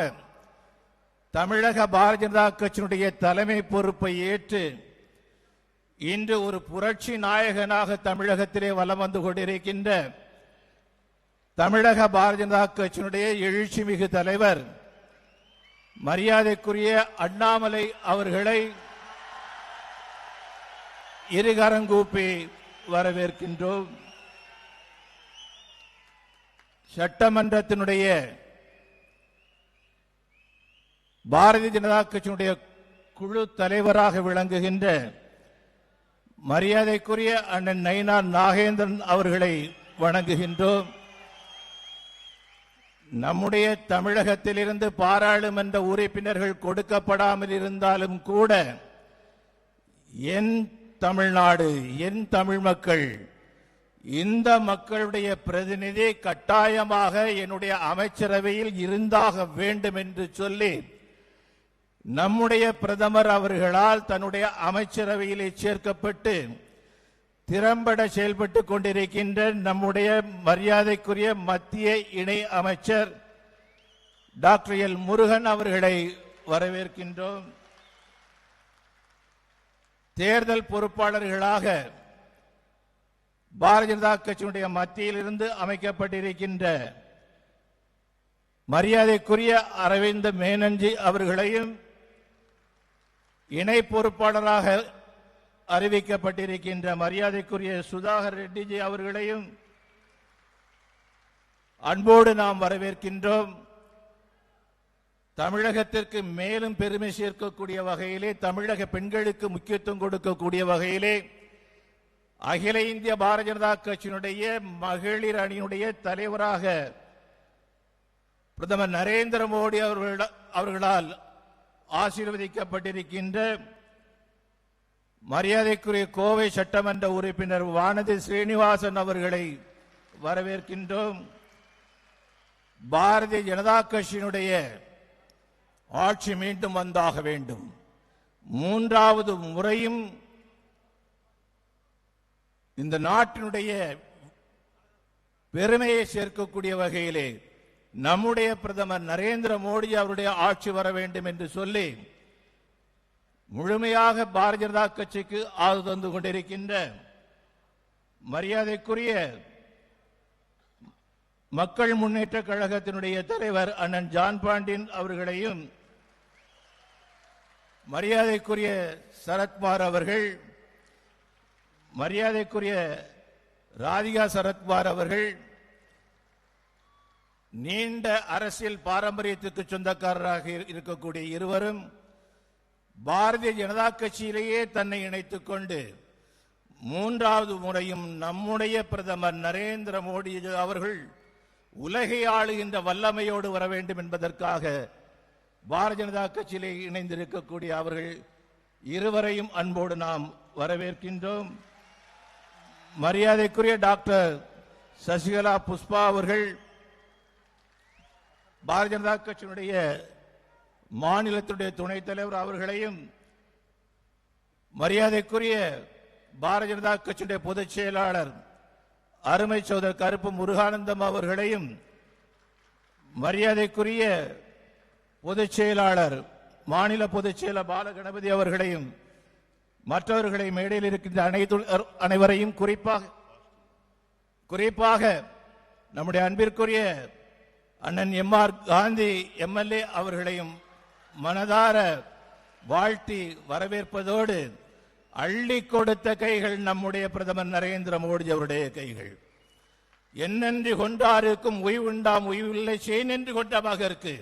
தமிழக பாரதிய ஜனதா கட்சியினுடைய தலைமை பொறுப்பை ஏற்று இன்று ஒரு புரட்சி நாயகனாக தமிழகத்திலே வலம் வந்து கொண்டிருக்கின்ற தமிழக பாரதிய ஜனதா கட்சியினுடைய எழுச்சி மிகு தலைவர் மரியாதைக்குரிய அண்ணாமலை அவர்களை இருகரங்கூப்பி வரவேற்கின்றோம். சட்டமன்றத்தினுடைய பாரதிய ஜனதா கட்சியினுடைய குழு தலைவராக விளங்குகின்ற மரியாதைக்குரிய அண்ணன் நயினார் நாகேந்திரன் அவர்களை வணங்குகின்றோம். நம்முடைய தமிழகத்திலிருந்து பாராளுமன்ற உறுப்பினர்கள் கொடுக்கப்படாமல் இருந்தாலும் கூட என் தமிழ்நாடு, என் தமிழ் மக்கள், இந்த மக்களுடைய பிரதிநிதி கட்டாயமாக என்னுடைய அமைச்சரவையில் இருந்தாக வேண்டும் என்று சொல்லி நம்முடைய பிரதமர் அவர்களால் தன்னுடைய அமைச்சரவையிலே சேர்க்கப்பட்டு திறம்பட செயல்பட்டு கொண்டிருக்கின்ற நம்முடைய மரியாதைக்குரிய மத்திய இணை அமைச்சர் டாக்டர் எல் முருகன் அவர்களை வரவேற்கின்றோம். தேர்தல் பொறுப்பாளர்களாக பாரதிய ஜனதா கட்சியினுடைய மத்தியிலிருந்து அமைக்கப்பட்டிருக்கின்ற மரியாதைக்குரிய அரவிந்த் மேனன்ஜி அவர்களையும், இணை பொறுப்பாளராக அறிவிக்கப்பட்டிருக்கின்ற மரியாதைக்குரிய சுதாகர் ரெட்டிஜி அவர்களையும் அன்போடு நாம் வரவேற்கின்றோம். தமிழகத்திற்கு மேலும் பெருமை சேர்க்கக்கூடிய வகையிலே, தமிழக பெண்களுக்கு முக்கியத்துவம் கொடுக்கக்கூடிய வகையிலே அகில இந்திய பாரதிய ஜனதா கட்சியினுடைய மகளிர் அணியினுடைய தலைவராக பிரதமர் நரேந்திர மோடி அவர்களால் ஆசீர்வதிக்கப்பட்டிருக்கின்ற மரியாதைக்குரிய கோவை சட்டமன்ற உறுப்பினர் வானதி ஸ்ரீனிவாசன் அவர்களை வரவேற்கின்றோம். பாரதிய ஜனதா கட்சியினுடைய ஆட்சி மீண்டும் வந்தாக வேண்டும். மூன்றாவது முறையும் இந்த நாட்டினுடைய பெருமையை சேர்க்கக்கூடிய வகையிலே நம்முடைய பிரதமர் நரேந்திர மோடி அவருடைய ஆட்சி வர வேண்டும் என்று சொல்லி முழுமையாக பாரதிய ஜனதா கட்சிக்கு ஆதரவு தந்து கொண்டிருக்கின்ற மரியாதைக்குரிய மக்கள் முன்னேற்ற கழகத்தினுடைய தலைவர் அண்ணன் ஜான் பாண்டியன் அவர்களையும், மரியாதைக்குரிய சரத்குமார் அவர்கள், மரியாதைக்குரிய ராதிகா சரத்குமார் அவர்கள் நீண்ட அரசியல் பாரம்பரியத்துக்கு சொந்தக்காரராக இருக்கக்கூடிய இருவரும் பாரதிய ஜனதா கட்சியிலேயே தன்னை இணைத்துக் கொண்டு மூன்றாவது முறையும் நம்முடைய பிரதமர் நரேந்திர மோடி அவர்கள் உலகை ஆளுகின்ற வல்லமையோடு வர வேண்டும் என்பதற்காக பாரதிய ஜனதா கட்சியிலே இணைந்திருக்கக்கூடிய அவர்கள் இருவரையும் அன்போடு நாம் வரவேற்கின்றோம். மரியாதைக்குரிய டாக்டர் சசிகலா புஷ்பா அவர்கள் பாரதிய ஜனதா கட்சியினுடைய மாநிலத்துடைய துணைத் தலைவர் அவர்களையும், மரியாதைக்குரிய பாரதிய ஜனதா கட்சியுடைய பொதுச் செயலாளர் அருமை சகோதரர் கருப்பு முருகானந்தம் அவர்களையும், மரியாதைக்குரிய பொதுச் செயலாளர் மாநில பொதுச் செயலர் பாலகணபதி அவர்களையும், மற்றவர்களை மேடையில் இருக்கின்ற அனைவரையும் குறிப்பாக நம்முடைய அன்பிற்குரிய அண்ணன் எம்.ஆர். காந்தி எம்எல்ஏ அவர்களையும் மனதார வாழ்த்தி வரவேற்பதோடு, அள்ளி கொடுத்த கைகள் நம்முடைய பிரதமர் நரேந்திர மோடி அவருடைய கைகள். என்னென்று கொண்டாருக்கும் உய்வுண்டாம் உய்வில்லை செய்நென்று கொண்டமாக இருக்கு.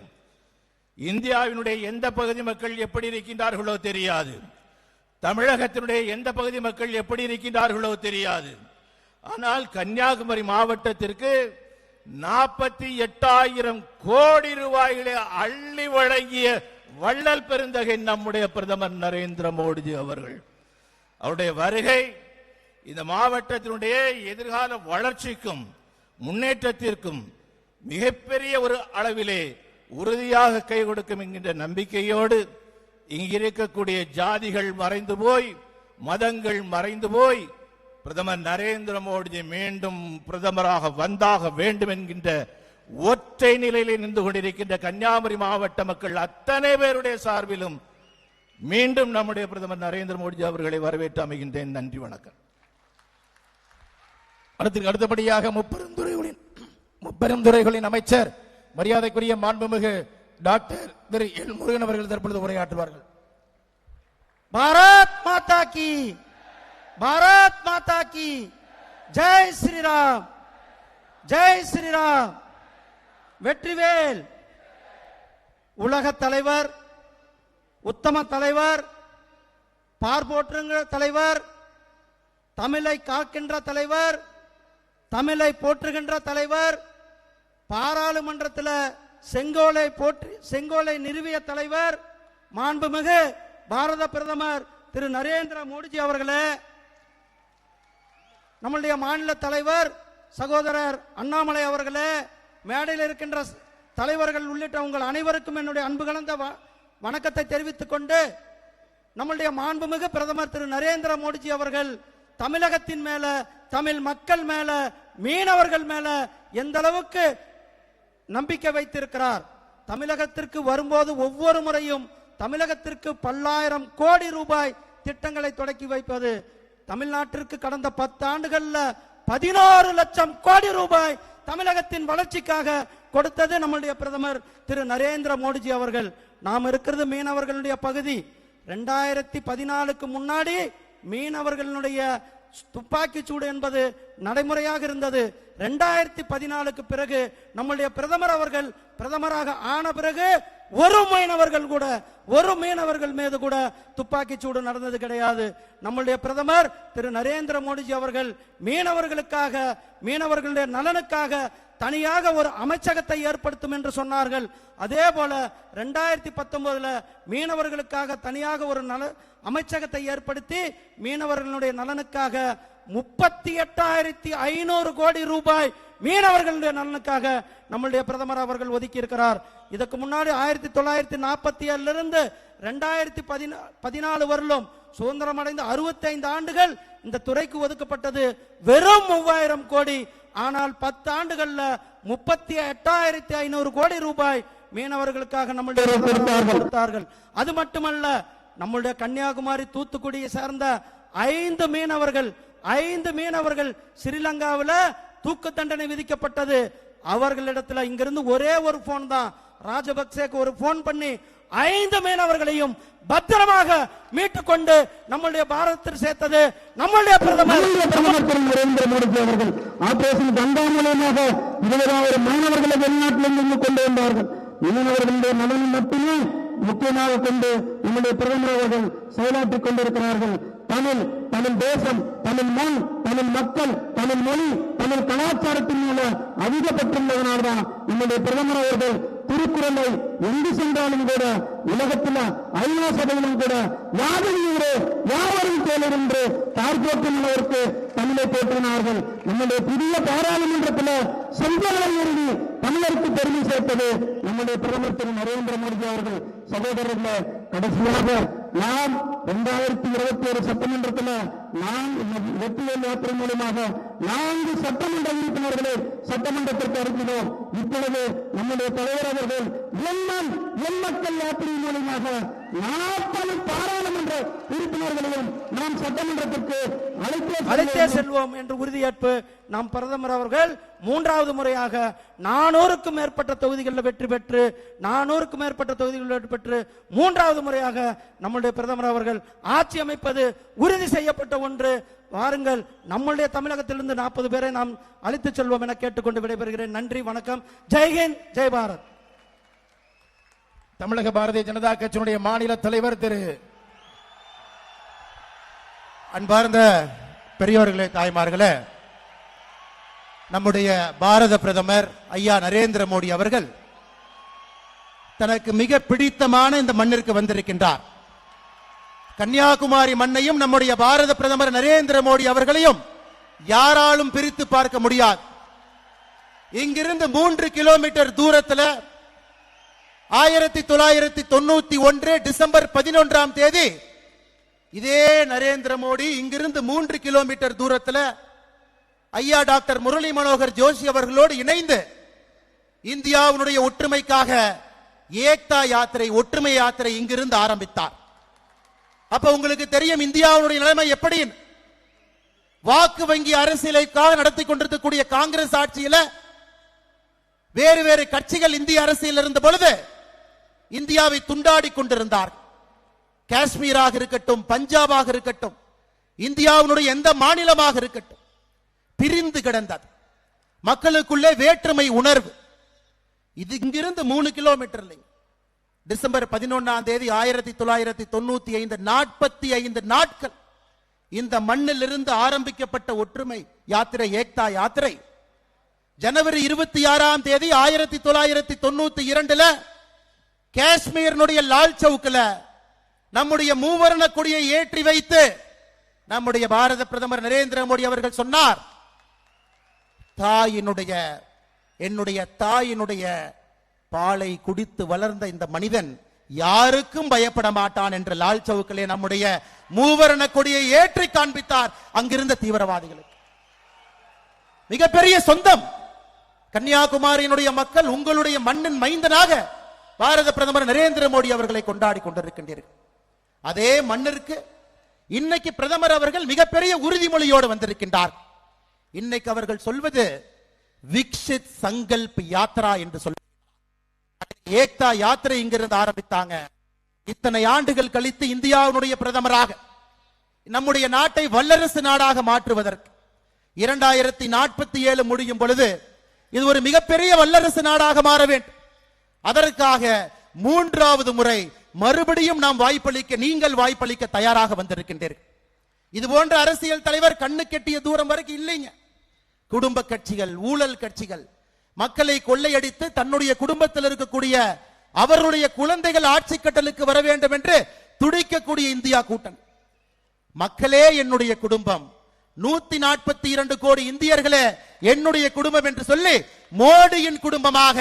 இந்தியாவினுடைய எந்த பகுதி மக்கள் எப்படி இருக்கின்றார்களோ தெரியாது, தமிழகத்தினுடைய எந்த பகுதி மக்கள் எப்படி இருக்கின்றார்களோ தெரியாது. ஆனால் கன்னியாகுமரி மாவட்டத்திற்கு 48,000 கோடி ரூபாய்களை அள்ளி வழங்கிய வள்ளல் பெருந்தகை நம்முடைய பிரதமர் நரேந்திர மோடிஜி அவர்கள். அவருடைய வருகை இந்த மாவட்டத்தினுடைய எதிர்கால வளர்ச்சிக்கும் முன்னேற்றத்திற்கும் மிகப்பெரிய ஒரு அளவிலே உறுதியாக கை கொடுக்கும் என்கின்ற நம்பிக்கையோடு இங்கு இருக்கக்கூடிய ஜாதிகள் மறைந்து போய் மதங்கள் மறைந்து போய் பிரதமர் நரேந்திர மோடிஜி மீண்டும் பிரதமராக வந்தாக வேண்டும் என்கின்ற ஒற்றை நிலையிலே நின்று கொண்டிருக்கின்ற கன்னியாகுமரி மாவட்ட மக்கள் அத்தனை பேருடைய சார்பிலும் மீண்டும் நம்முடைய பிரதமர் நரேந்திர மோடிஜி அவர்களை வரவேற்று அமைகின்றேன். நன்றி, வணக்கம். அடுத்தபடியாக முப்பெரும் துறைகளின் அமைச்சர் மரியாதைக்குரிய மாண்புமிகு டாக்டர் திரு எல் முருகன் அவர்கள் தற்பொழுது உரையாற்றுவார்கள். பாரத் மாதா கி, பாரத் மாதா கி ஜெய் ஸ்ரீராம், ஜெய் ஸ்ரீராம். வெற்றிவேல். உலக தலைவர், உத்தம தலைவர், பார்ப்போற்றுகின்ற தலைவர், தமிழை காக்கின்ற தலைவர், தமிழை போற்றுகின்ற தலைவர், பாராளுமன்றத்தில் செங்கோலை நிறுவிய தலைவர் மாண்புமிகு பாரத பிரதமர் திரு நரேந்திர மோடிஜி அவர்களே, நம்முடைய மாநில தலைவர் சகோதரர் அண்ணாமலை அவர்களே, மேடையில் இருக்கின்ற தலைவர்கள் உள்ளிட்ட உங்கள் அனைவருக்கும் என்னுடைய அன்பு கலந்த வணக்கத்தை தெரிவித்துக் கொண்டு, நம்முடைய மாண்புமிகு பிரதமர் திரு நரேந்திர மோடிஜி அவர்கள் தமிழகத்தின் மேல, தமிழ் மக்கள் மேல, மீனவர்கள் மேல எந்த அளவுக்கு நம்பிக்கை வைத்திருக்கிறார். தமிழகத்திற்கு வரும்போது ஒவ்வொரு முறையும் தமிழகத்திற்கு பல்லாயிரம் கோடி ரூபாய் திட்டங்களை தொடக்கி வைப்பது, தமிழ்நாட்டிற்கு கடந்த 10 ஆண்டுகள்ல 16 லட்சம் கோடி ரூபாய் தமிழகத்தின் வளர்ச்சிக்காக கொடுத்தது நம்முடைய பிரதமர் திரு நரேந்திர மோடிஜி அவர்கள். நாம் இருக்கிறது மீனவர்களுடைய பகுதி. 2014க்கு முன்னாடி மீனவர்களுடைய துப்பாக்கி சூடு என்பது நடைமுறையாக இருந்தது. 2014க்கு பிறகு நம்முடைய பிரதமர் அவர்கள் பிரதமராக ஆன பிறகு ஒரு மீனவர்கள் மீது கூட துப்பாக்கி சூடு நடந்தது கிடையாது. நம்முடைய பிரதமர் திரு நரேந்திர மோடிஜி அவர்கள் மீனவர்களுக்காக, மீனவர்களுடைய நலனுக்காக தனியாக ஒரு அமைச்சகத்தை ஏற்படுத்தும் என்று சொன்னார்கள். அதே போல 2019 மீனவர்களுக்காக தனியாக ஒரு அமைச்சகத்தை ஏற்படுத்தி மீனவர்களுடைய நலனுக்காக 38,500 கோடி ரூபாய் மீனவர்களுடைய நலனுக்காக நம்முடைய பிரதமர் அவர்கள் ஒதுக்கி இருக்கிறார். இதற்கு முன்னாடி 1947 இருந்து 2014 வரலும் சுதந்திரம் அடைந்த 65 ஆண்டுகள் இந்த துறைக்கு ஒதுக்கப்பட்டது வெறும் 3000 கோடி. ஆனால் 10 ஆண்டுகள்ல 38,500 கோடி ரூபாய் மீனவர்களுக்காக நம்முடைய கொடுத்தார்கள். அது மட்டுமல்ல, நம்முடைய கன்னியாகுமரி தூத்துக்குடியை சேர்ந்த 5 மீனவர்கள் ஸ்ரீலங்காவில் தூக்கு தண்டனை விதிக்கப்பட்டது. அவர்களிடத்துல இங்கிருந்து ஒரே ஒரு போன் தான், ராஜபக்சேக்கு ஒரு போன் பண்ணி 5 மீனவர்களையும் பத்திரமாக மீட்டுக் கொண்டு நம்முடைய பாரதத்தில் சேர்த்தது நம்முடைய பிரதமர் நரேந்திர மோடி அவர்கள். ஆபரேஷன் கங்கா மூலமாக 20,000 மாணவர்களை வெளிநாட்டிலிருந்து கொண்டு வந்தார்கள். மீனவர்களுடைய நலனை மட்டுமே முக்கியமாக கொண்டு நம்முடைய பிரதமர் அவர்கள் செயலாற்றிக் கொண்டிருக்கிறார்கள். தமிழ் தேசம், தமிழ் மண், தமிழ் மக்கள், தமிழ் மொழி, தமிழ் கலாச்சாரத்தின் மேல அதிக பற்றுள்ளதனால்தான் நம்முடைய பிரதமர் அவர்கள் திருக்குறளை எங்கு சென்றாலும் கூட, உலகத்தில் ஐநா சபையிலும் கூட யாவரும் கேளர் என்று பார்ப்போற்றின் அளவிற்கு தமிழை போற்றினார்கள். நம்முடைய புதிய பாராளுமன்றத்தில் செங்கோலை எழுதி தமிழருக்கு பெருமை சேர்த்தது நம்முடைய பிரதமர் திரு நரேந்திர மோடி அவர்கள். சகோதரர்களே, கடைசியாக நாம் 2021 சட்டமன்றத்தில் வெற்றிவேல் யாத்திரை மூலமாக 4 சட்டமன்ற உறுப்பினர்களை சட்டமன்றத்திற்கு அனுப்பினோம். இப்பொழுது நம்முடைய தலைவர் அவர்கள் என் மக்கள் யாத்திரை மூலமாக 40 பாராளுமன்ற உறுப்பினர்களையும் நாம் சட்டமன்றத்திற்கு அழைத்தே செல்வோம் என்று உறுதியேற்பு நாம் பிரதமர் அவர்கள் 3வது முறையாக 400க்கும் மேற்பட்ட தொகுதிகளில் வெற்றி பெற்று 3வது முறையாக நம்முடைய பிரதமர் அவர்கள் ஆட்சி அமைப்பது உறுதி செய்யப்பட்ட ஒன்று. வாருங்கள், நம்முடைய தமிழகத்திலிருந்து 40 பேரை நாம் அழைத்துச் செல்வோம் என கேட்டுக்கொண்டு விடைபெறுகிறேன். நன்றி, வணக்கம். ஜெய்ஹிந்த், ஜெய் பாரத். தமிழக பாரதிய ஜனதா கட்சியினுடைய மாநில தலைவர் திரு அன்பார்ந்த பெரியோர்களே, தாய்மார்களே, நம்முடைய பாரத பிரதமர் ஐயா நரேந்திர மோடி அவர்கள் தனக்கு மிக பிடித்தமான இந்த மண்ணிற்கு வந்திருக்கின்றார். கன்னியாகுமரி மண்ணையும் நம்முடைய பாரத பிரதமர் நரேந்திர மோடி அவர்களையும் யாராலும் பிரித்து பார்க்க முடியாது. இங்கிருந்து 3 கிலோமீட்டர் தூரத்தில் 1991 டிசம்பர் 11ஆம் தேதி இதே நரேந்திர மோடி இங்கிருந்து 3 கிலோமீட்டர் தூரத்தில் ஐயா டாக்டர் முரளி மனோகர் ஜோஷி அவர்களோடு இணைந்து இந்தியாவுடைய ஒற்றுமைக்காக ஏக்தா யாத்திரை, ஒற்றுமை யாத்திரை இங்கிருந்து ஆரம்பித்தார். அப்ப உங்களுக்கு தெரியும் இந்தியாவுடைய நிலைமை எப்படி. வாக்கு வங்கி அரசியலுக்காக நடத்தி கொண்டிருக்கக்கூடிய காங்கிரஸ் ஆட்சியில வேறு வேறு கட்சிகள் இந்திய அரசியல் இருந்த பொழுது இந்தியாவை துண்டாடி கொண்டிருந்தார். காஷ்மீராக இருக்கட்டும், பஞ்சாபாக இருக்கட்டும், இந்தியாவுடைய எந்த மாநிலமாக இருக்கட்டும், பிரிந்து கிடந்தது. மக்களுக்குள்ளே வேற்றுமை உணர்வு. இது இங்கிருந்து 3 கிலோமீட்டர் இல்லை. டிசம்பர் 11ஆம் தேதி 1995 45 நாட்கள் இந்த மண்ணில் இருந்து ஆரம்பிக்கப்பட்ட ஒற்றுமை யாத்திரை, ஏக்தா யாத்திரை ஜனவரி 26ஆம் தேதி 1992 காஷ்மீரினுடைய லால் சவுக்கில் நம்முடைய மூவர்ண கொடியை ஏற்றி வைத்து நம்முடைய பாரத பிரதமர் நரேந்திர மோடி அவர்கள் சொன்னார், என்னுடைய தாயினுடைய பாலை குடித்து வளர்ந்த இந்த மனிதன் யாருக்கும் பயப்பட மாட்டான் என்று லால் சவுக்கிலே நம்முடைய மூவர்ண கொடியை ஏற்றி காண்பித்தார் அங்கிருந்த தீவிரவாதிகளுக்கு. மிகப்பெரிய சொந்தம். கன்னியாகுமரியினுடைய மக்கள் உங்களுடைய மண்ணின் மைந்தனாக பாரத பிரதமர் நரேந்திர மோடி அவர்களை கொண்டாடி கொண்டிருக்கின்றீர்கள். அதே மண்ணிற்கு இன்னைக்கு பிரதமர் அவர்கள் மிகப்பெரிய உறுதிமொழியோடு வந்திருக்கின்றார். இன்னைக்கு அவர்கள் சொல்வது விக்ஷித் சங்கல்ப் யாத்ரா என்று சொல்ல. ஏக்தா யாத்திரை இங்கிருந்து ஆரம்பித்தாங்க. இத்தனை ஆண்டுகள் கழித்து இந்தியாவுடைய பிரதமராக நம்முடைய நாட்டை வல்லரசு நாடாக மாற்றுவதற்கு 2047 முடியும் பொழுது இது ஒரு மிகப்பெரிய வல்லரசு நாடாக மாற வேண்டும். அதற்காக 3வது முறை மறுபடியும் நாம் வாய்ப்பளிக்க, நீங்கள் வாய்ப்பளிக்க தயாராக வந்திருக்கின்றீர்கள். இது போன்ற அரசியல் தலைவர் கண்ணு கெட்டிய தூரம் வரைக்கும் இல்லைங்க. குடும்ப கட்சிகள், ஊழல் கட்சிகள் மக்களை கொள்ளையடித்து தன்னுடைய குடும்பத்தில் இருக்கக்கூடிய அவருடைய குழந்தைகள் ஆட்சி கட்டலுக்கு வர வேண்டும் என்று துடிக்கக்கூடிய இந்தியா கூட்டணி. மக்களே என்னுடைய குடும்பம், 142 கோடி இந்தியர்களே என்னுடைய குடும்பம் என்று சொல்லி மோடியின் குடும்பமாக,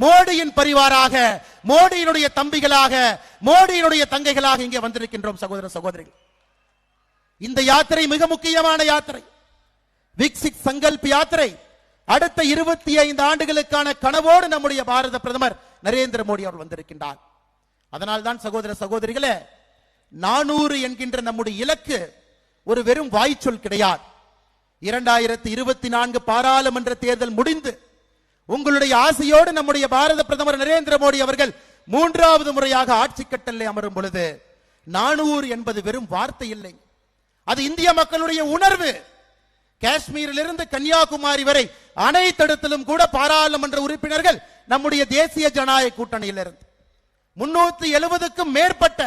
மோடியின் பரிவாராக, மோடியினுடைய தம்பிகளாக, மோடியினுடைய தங்கைகளாக இங்கே வந்திருக்கின்றோம் சகோதர சகோதரிகள். இந்த யாத்திரை மிக முக்கியமான யாத்திரை. விக்சித் சங்கல்ப் யாத்திரை அடுத்த 25 ஆண்டுகளுக்கான கனவோடு நம்முடைய பாரத பிரதமர் நரேந்திர மோடி அவர்கள் வந்திருக்கின்றார். அதனால்தான் சகோதர சகோதரிகளே, 400 என்கின்ற நம்முடைய இலக்கு ஒரு வெறும் வாய்ச்சொல் கிடையாது. 2024 பாராளுமன்ற தேர்தல் முடிந்து உங்களுடைய ஆசையோடு நம்முடைய பாரத பிரதமர் நரேந்திர மோடி அவர்கள் 3வது முறையாக ஆட்சி கட்டளை அமரும் பொழுது 400 என்பது வெறும் வார்த்தை இல்லை, அது இந்திய மக்களுடைய உணர்வு. காஷ்மீரிலிருந்து கன்னியாகுமரி வரை அனைத்து இடத்திலும் கூட பாராளுமன்ற உறுப்பினர்கள் நம்முடைய தேசிய ஜனநாயக கூட்டணியில் இருந்து 370க்கும் மேற்பட்ட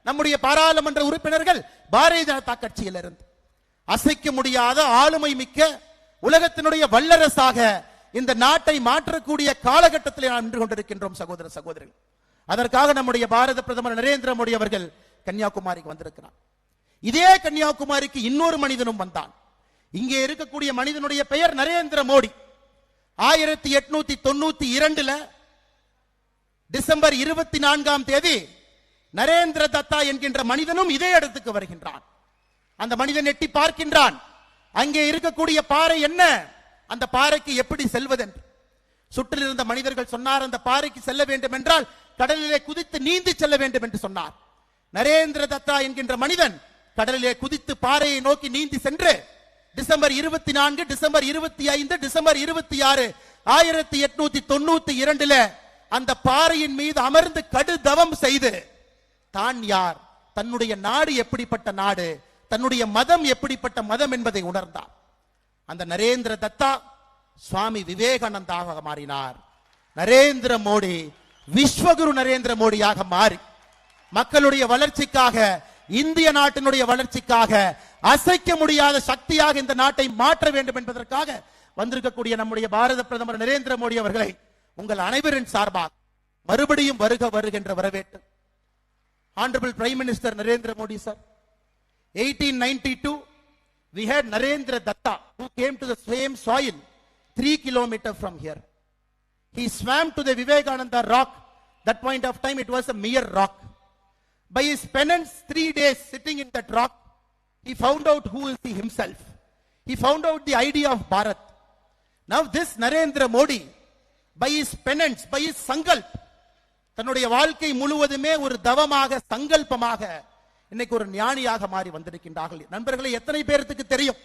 நம்முடைய பாராளுமன்ற உறுப்பினர்கள் பாரதிய ஜனதா கட்சியில் இருந்து அசைக்க முடியாத ஆளுமை மிக்க உலகத்தினுடைய வல்லரசாக இந்த நாட்டை மாற்றக்கூடிய காலகட்டத்தில் நாம் நின்று கொண்டிருக்கின்றோம் சகோதர சகோதரிகள். அதற்காக நம்முடைய பாரத பிரதமர் நரேந்திர மோடி அவர்கள் கன்னியாகுமரிக்கு வந்திருக்கிறார். இதே கன்னியாகுமரிக்கு இன்னொரு மனிதனும் வந்தான். இங்கே இருக்கக்கூடிய மனிதனுடைய பெயர் நரேந்திர மோடி. 1892 டிசம்பர் 24ஆம் தேதி நரேந்திர தத்தா என்கின்ற மனிதனும் இதே இடத்துக்கு வருகின்றான். அந்த மனிதன் எட்டி பார்க்கின்றான். அங்கே இருக்கக்கூடிய பாறை என்ன, அந்த பாறைக்கு எப்படி செல்வதென்று. சுற்றில் இருந்த மனிதர்கள் சொன்னார், அந்த பாறைக்கு செல்ல வேண்டும் என்றால் கடலிலே குதித்து நீந்தி செல்ல வேண்டும் என்று சொன்னார். நரேந்திர தத்தா என்கின்ற மனிதன் கடலிலே குதித்து பாறையை நோக்கி நீந்தி சென்று டிசம்பர் 24, டிசம்பர் 25, டிசம்பர் 26, 1892 அந்த பாறையின் மீது அமர்ந்து கடு தவம் செய்து தான் யார், தன்னுடைய நாடு எப்படிப்பட்ட நாடு, தன்னுடைய மதம் எப்படிப்பட்ட மதம் என்பதை உணர்ந்தார். அந்த நரேந்திர தத்தா சுவாமி விவேகானந்தாக மாறினார். நரேந்திர மோடி விஸ்வகுரு நரேந்திர மோடியாக மாறி மக்களுடைய வளர்ச்சிக்காக, இந்திய நாட்டினுடைய வளர்ச்சிக்காக, அசைக்க முடியாத சக்தியாக இந்த நாட்டை மாற்ற வேண்டும் என்பதற்காக வந்திருக்கக்கூடிய நம்முடைய பாரத பிரதமர் நரேந்திர மோடி அவர்களை உங்கள் அனைவரின் சார்பாக மறுபடியும் வருக வருகின்ற வரவேற்று. Honorable Prime Minister Narendra Modi sir, 1892 we had Narendra Datta who came to the same soil 3 kilometers from here. He swam to the Vivekananda rock. That point of time it was a mere rock. By his penance 3 days sitting in that rock, he found out who is he himself. He found out the idea of Bharat. Now this Narendra Modi, by his penance, by his sankalp, தன்னுடைய வாழ்க்கை முழுவதுமே ஒரு தவமாக சங்கல்பமாக இன்னைக்கு ஒரு ஞானியாக மாறி வந்திருக்கின்றார்கள். நண்பர்களே, எத்தனை பேருக்கு தெரியும்,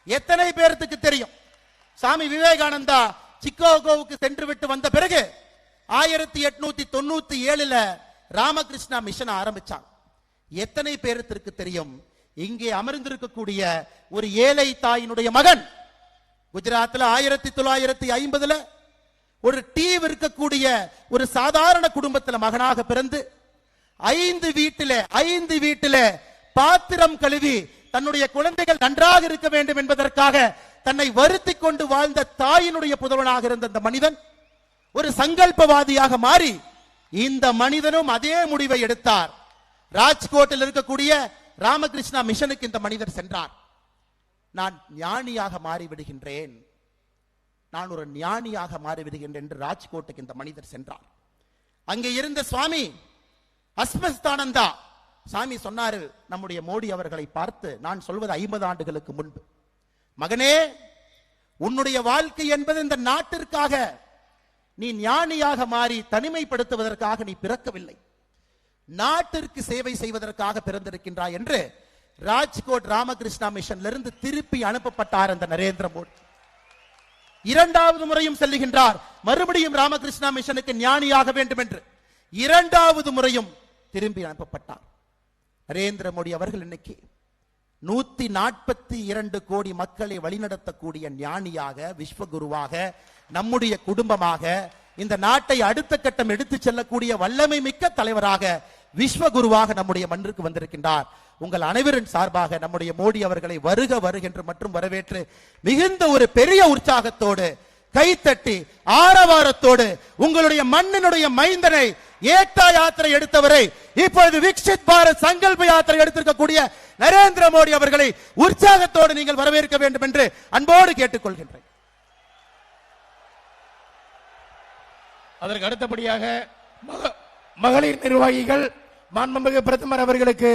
எத்தனை பேருக்கு தெரியும் சாமி விவேகானந்தா சிக்காகோவுக்கு சென்று விட்டு வந்த பிறகு 1897 ராமகிருஷ்ணா மிஷன் ஆரம்பிச்சாங்க. எத்தனை பேருக்கு தெரியும் இங்கே அமர்ந்திருக்கக்கூடிய ஒரு ஏழை தாயினுடைய மகன் குஜராத்தில் 1950 ஒரு டீ விற்கக்கூடிய ஒரு சாதாரண குடும்பத்தில் மகனாக பிறந்து 5 வீட்டிலே பாத்திரம் கழுவி தன்னுடைய குழந்தைகள் நன்றாக இருக்க வேண்டும் என்பதற்காக தன்னை வருத்தி கொண்டு வாழ்ந்த தாயினுடைய புதல்வனாக இருந்த அந்த மனிதன் ஒரு சங்கல்பவாதியாக மாறி இந்த மனிதனும் அதே முடிவை எடுத்தார். ராஜ்கோட்டில் இருக்கக்கூடிய ராமகிருஷ்ணா மிஷனுக்கு இந்த மனிதர் சென்றார். நான் ஞானியாக மாறிவிடுகின்றேன், நான் ஒரு ஞானியாக மாறிவிடுகின்றேன் என்று ராஜ்கோட்டுக்கு இந்த மனிதர் சென்றார். அங்கே இருந்த சுவாமி அஸ்மஸ்தானந்தா சாமி சொன்னாரு நம்முடைய மோடி அவர்களை பார்த்து, நான் சொல்வது 50 ஆண்டுகளுக்கு முன்பு, மகனே உன்னுடைய வாழ்க்கை என்பது இந்த நாட்டிற்காக நீ ஞானியாக மாறி தனிமைப்படுத்துவதற்காக நீ பிறக்கவில்லை, நாட்டிற்கு சேவை செய்வதற்காக பிறந்திருக்கின்றாய் என்று ராஜ்கோட் ராமகிருஷ்ணா மிஷனிலிருந்து திருப்பி அனுப்பப்பட்டார் அந்த நரேந்திர மோடி. 2வது முறையும் செல்லுகின்றார், மறுபடியும் ராமகிருஷ்ணா மிஷனுக்கு ஞானியாக வேண்டும் என்று 2வது முறையும் திரும்பி அனுப்பப்பட்டார். நரேந்திர மோடி அவர்கள் இன்னைக்கு 142 கோடி மக்களை வழிநடத்தக்கூடிய ஞானியாக, விஸ்வகுருவாக, நம்முடைய குடும்பமாக, இந்த நாட்டை அடுத்த கட்டம் எடுத்து செல்லக்கூடிய வல்லமை மிக்க தலைவராக, விஸ்வகுருவாக நம்முடைய மண்ணிற்கு வந்திருக்கின்றார். உங்கள் அனைவரின் சார்பாக நம்முடைய மோடி அவர்களை வருக வருகின்ற மற்றும் வரவேற்று மிகுந்த ஒரு பெரிய உற்சாகத்தோடு கைத்தட்டி ஆரவாரத்தோடு உங்களுடைய மண்ணினுடைய மைந்தனை ஏக்தா யாத்திரை எடுத்தவரை இப்பொழுது விக்ஷித் பாரத் சங்கல்ப யாத்திரை எடுத்திருக்கக்கூடிய நரேந்திர மோடி அவர்களை உற்சாகத்தோடு நீங்கள் வரவேற்க வேண்டும் என்று அன்போடு கேட்டுக்கொள்கின்றேன். அதற்கு அடுத்தபடியாக மகளிர் நிர்வாகிகள் மாண்புமிகு பிரதமர் அவர்களுக்கு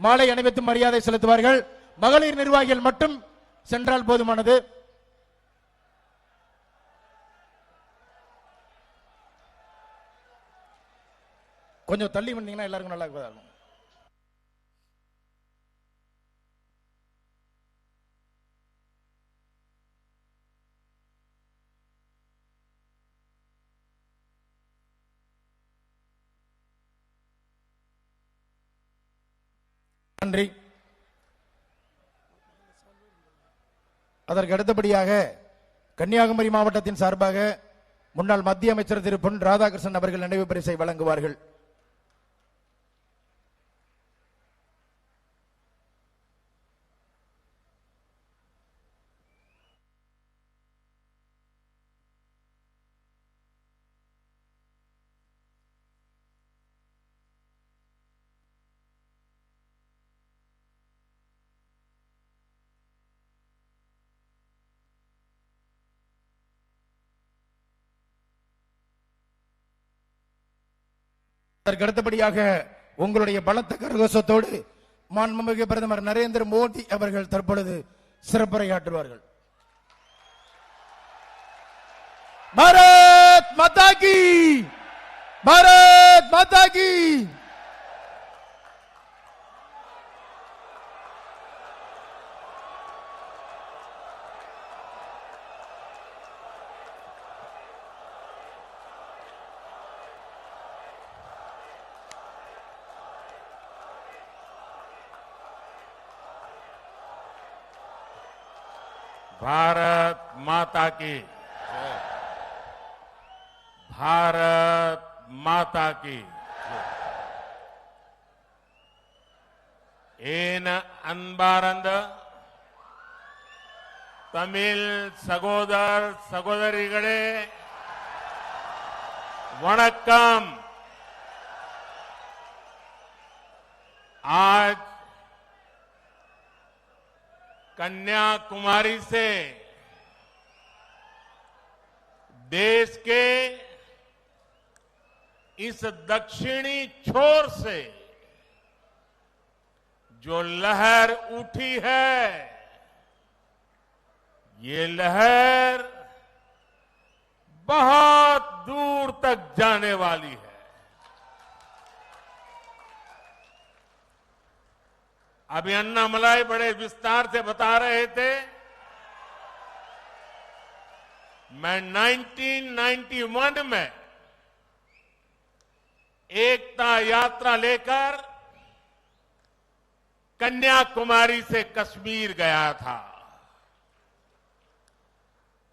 மாலை அணிவித்து மரியாதை செலுத்துவார்கள். மகளிர் நிர்வாகிகள் மட்டும் சென்றால் போதுமானது. கொஞ்சம் தள்ளி வந்தீங்கன்னா எல்லாருக்கும் நல்லா இருக்கும். நன்றி. அதற்கு அடுத்தபடியாக கன்னியாகுமரி மாவட்டத்தின் சார்பாக முன்னாள் மத்திய அமைச்சர் திரு பொன் ராதாகிருஷ்ணன் அவர்கள் நினைவு பரிசை வழங்குவார்கள். அதற்கு அடுத்தபடியாக உங்களுடைய பலத்த கரகோஷத்தோடு மாண்புமிகு பிரதமர் நரேந்திர மோடி அவர்கள் தற்பொழுது சிறப்புரையாற்றுவார்கள். பாரத் மாதா கி, பாரத் மாதா கி. भारत माता की, भारत माता की. ஏன அன்பார்ந்த तमिल सगोदर सगोदरिगळे वणक्कम। आज कन्याकुमारी से देश के इस दक्षिणी छोर से जो लहर उठी है, ये लहर बहुत दूर तक जाने वाली है। अभी अन्नामलाई बड़े विस्तार से बता रहे थे। मैं 1991 में एकता यात्रा लेकर कन्याकुमारी से कश्मीर गया था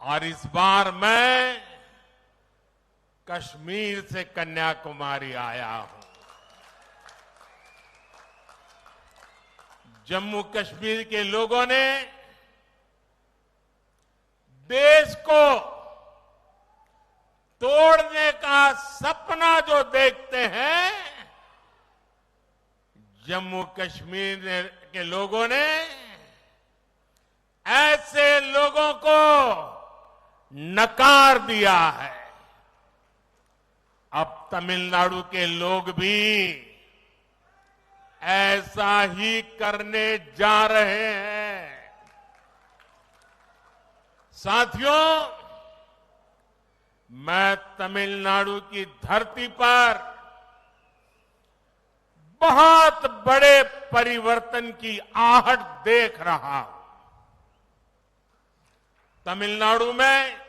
और इस बार मैं कश्मीर से कन्याकुमारी आया हूं। जम्मू कश्मीर के लोगों ने देश को तोड़ने का सपना जो देखते हैं, जम्मू कश्मीर के लोगों ने ऐसे लोगों को नकार दिया है। अब तमिलनाडु के लोग भी ऐसा ही करने जा रहे हैं। साथियों, मैं तमिलनाडु की धरती पर बहुत बड़े परिवर्तन की आहट देख रहा हूं। तमिलनाडु में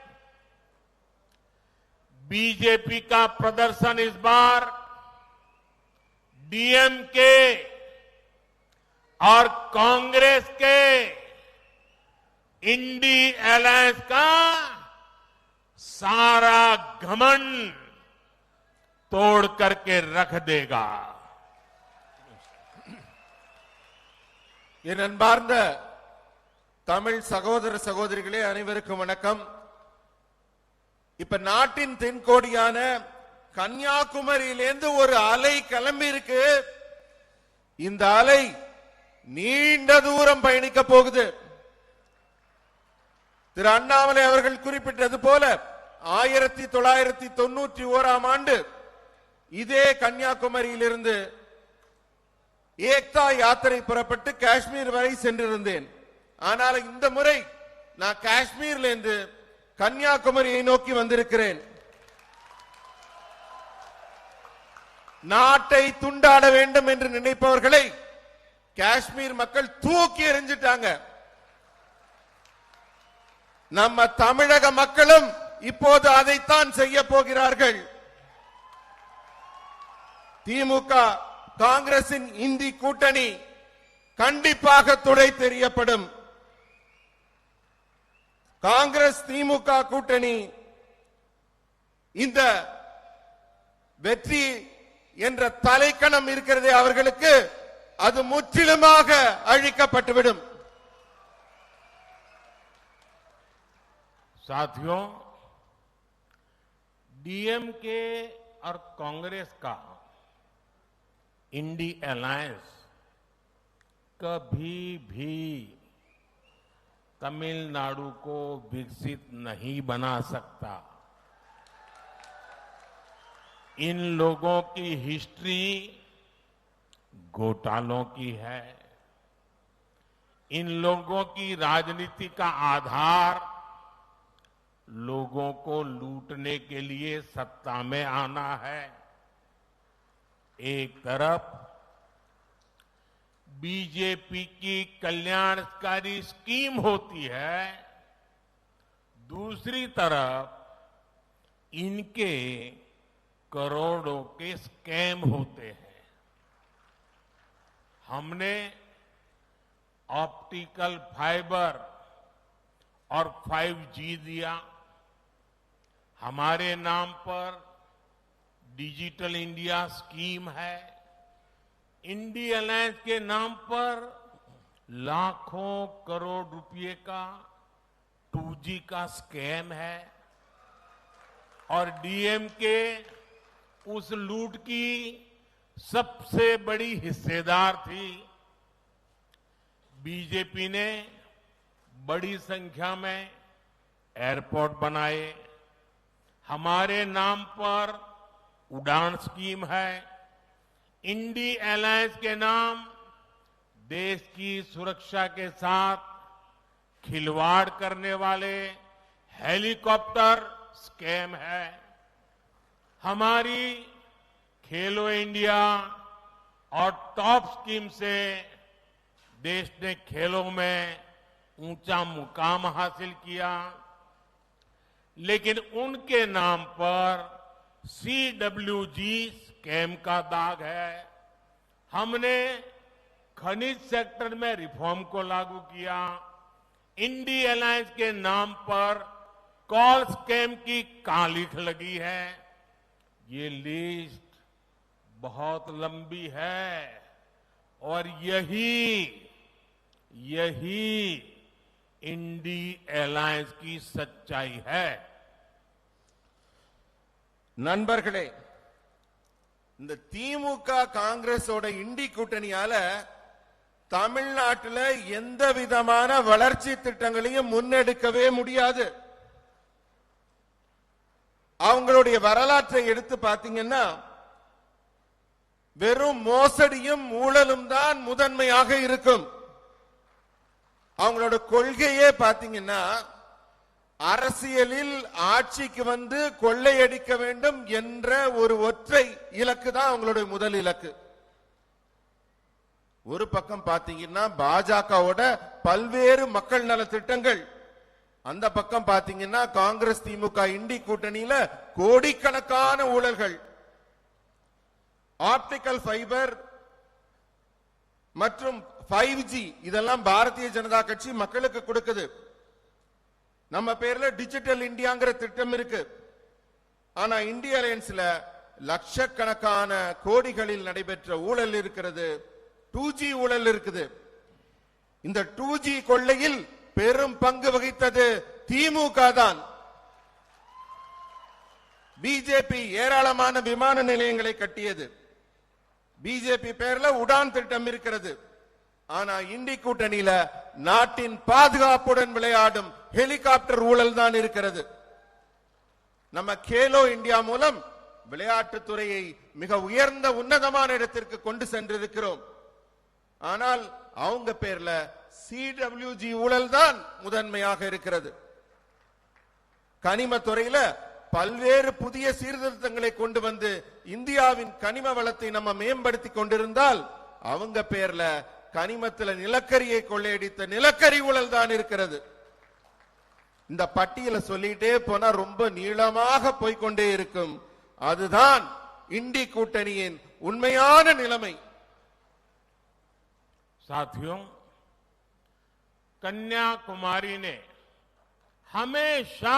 बीजेपी का प्रदर्शन इस बार डीएमके और कांग्रेस के इंडी अलायंस का सारा घमंड तोड़ करके रख देगा। என் அன்பார்ந்த தமிழ் சகோதர சகோதரிகளே, அனைவருக்கும் வணக்கம். இப்ப நாட்டின் தென்கோடியான கன்னியாகுமரியிலிருந்து ஒரு அலை கிளம்பி இருக்கு. இந்த அலை நீண்ட தூரம் பயணிக்க போகுது. திரு அண்ணாமலை அவர்கள் குறிப்பிட்டது போல 1991ஆம் ஆண்டு இதே கன்னியாகுமரியிலிருந்து ஏக்தா யாத்திரை புறப்பட்டு காஷ்மீர் வரை சென்றிருந்தேன். ஆனால் இந்த முறை நான் காஷ்மீர்ல இருந்து கன்னியாகுமரியை நோக்கி வந்திருக்கிறேன். நாட்டை துண்டாட வேண்டும் என்று நினைப்பவர்களை காஷ்மீர் மக்கள் தூக்கி எறிஞ்சிட்டாங்க. நம்ம தமிழக மக்களும் இப்போது அதைத்தான் செய்ய போகிறார்கள். திமுக காங்கிரசின் இந்தி கூட்டணி கண்டிப்பாக துடை தெரியப்படும். காங்கிரஸ் திமுக கூட்டணி இந்த வெற்றி என்ற தலைக்கணம் இருக்கிறதே அவர்களுக்கு, அது முற்றிலுமாக அழிக்கப்பட்டுவிடும். साथियों, डीएमके और कांग्रेस का इंडी अलायंस कभी भी तमिलनाडु को विकसित नहीं बना सकता। इन लोगों की हिस्ट्री घोटालों की है। इन लोगों की राजनीति का आधार लोगों को लूटने के लिए सत्ता में आना है। एक तरफ बीजेपी की कल्याणकारी स्कीम होती है, दूसरी तरफ इनके करोड़ों के स्कैम होते हैं। हमने ऑप्टिकल फाइबर और 5G दिया, हमारे नाम पर डिजिटल इंडिया स्कीम है, इंडी अलायंस के नाम पर लाखों करोड़ रुपए का 2G का स्कैम है और डीएमके उस लूट की सबसे बड़ी हिस्सेदार थी। बीजेपी ने बड़ी संख्या में एयरपोर्ट बनाए, हमारे नाम पर उड़ान स्कीम है, इंडी अलायंस के नाम देश की सुरक्षा के साथ खिलवाड़ करने वाले हेलीकॉप्टर स्कैम है। हमारी खेलो इंडिया और टॉप स्कीम से देश ने खेलों में ऊंचा मुकाम हासिल किया, लेकिन उनके नाम पर CWG स्कैम का दाग है। हमने खनिज सेक्टर में रिफॉर्म को लागू किया, इंडी अलायंस के नाम पर कॉल स्कैम की कालिख लगी है। ये लिस्ट बहुत लंबी है और यही इंडी अलायंस की सच्चाई है। நண்பர்களே, இந்த திமுக காங்கிரஸோட இண்டி கூட்டணியால தமிழ்நாட்டில் எந்த விதமான வளர்ச்சி திட்டங்களையும் முன்னெடுக்கவே முடியாது. அவங்களுடைய வரலாற்றை எடுத்து பாத்தீங்கன்னா வெறும் மோசடியும் ஊழலும் தான் முதன்மையாக இருக்கும். அவங்களோட கொள்கையே பாத்தீங்கன்னா அரசியலில் ஆட்சிக்கு வந்து கொள்ளையடிக்க வேண்டும் என்ற ஒரு ஒற்றை இலக்கு தான் அவங்களுடைய முதல் இலக்கு. ஒரு பக்கம் பாத்தீங்கன்னா பாஜகவோட பல்வேறு மக்கள் நல திட்டங்கள், அந்த பக்கம் பாத்தீங்கன்னா காங்கிரஸ் திமுக இண்டி கூட்டணியில கோடிக்கணக்கான ஊழல்கள். ஆப்டிகல் ஃபைபர் மற்றும் 5G இதெல்லாம் பாரதிய ஜனதா கட்சி மக்களுக்கு கொடுக்குது. நம்ம பேர்ல டிஜிட்டல் இந்தியாங்கிற திட்டம் இருக்கு. ஆனா இந்திய அலையன்ஸ்ல லட்சக்கணக்கான கோடிகளில் நடைபெற்ற ஊழல் இருக்கிறது. 2G ஊழல் இருக்குது. இந்த 2G கொள்ளையில் பெரும் பங்கு வகித்தது திமுக தான். பிஜேபி ஏராளமான விமான நிலையங்களை கட்டியது. பிஜேபி பேர்ல உடான் திட்டம் இருக்கிறது. ஆனா இண்டி கூட்டணியில நாட்டின் பாதுகாப்புடன் விளையாடும் ஹெலிகாப்டர் ஊழல் தான் இருக்கிறது. நம்ம கேலோ இந்தியா மூலம் விளையாட்டுத்துறையை மிக உயர்ந்த உன்னதமான இடத்திற்கு கொண்டு சென்றிருக்கிறோம். ஆனால் அவங்க பேர்ல CWG ஊழல் தான் முதன்மையாக இருக்கிறது. கனிம துறையில பல்வேறு புதிய சீர்திருத்தங்களை கொண்டு வந்து இந்தியாவின் கனிம வளத்தை நம்ம மேம்படுத்தி கொண்டிருந்தால் அவங்க பேர்ல கனிமத்தில் நிலக்கரியை கொள்ளையடித்த நிலக்கரி ஊழல் தான் இருக்கிறது. இந்த பட்டியலை சொல்லிட்டே போனா ரொம்ப நீளமாக போய்கொண்டே இருக்கும். அதுதான் இண்டி கூட்டணியின் உண்மையான நிலைமை. साथियों, कन्याकुमारी ने हमेशा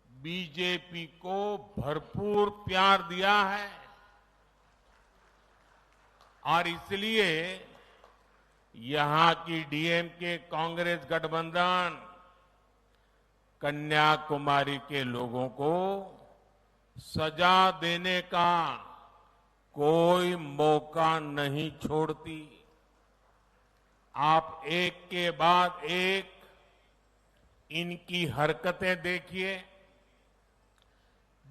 बीजेपी को भरपूर प्यार दिया है और इसलिए यहां की डीएमके कांग्रेस गठबंधन कन्याकुमारी के लोगों को सजा देने का कोई मौका नहीं छोड़ती। आप एक के बाद एक इनकी हरकतें देखिए।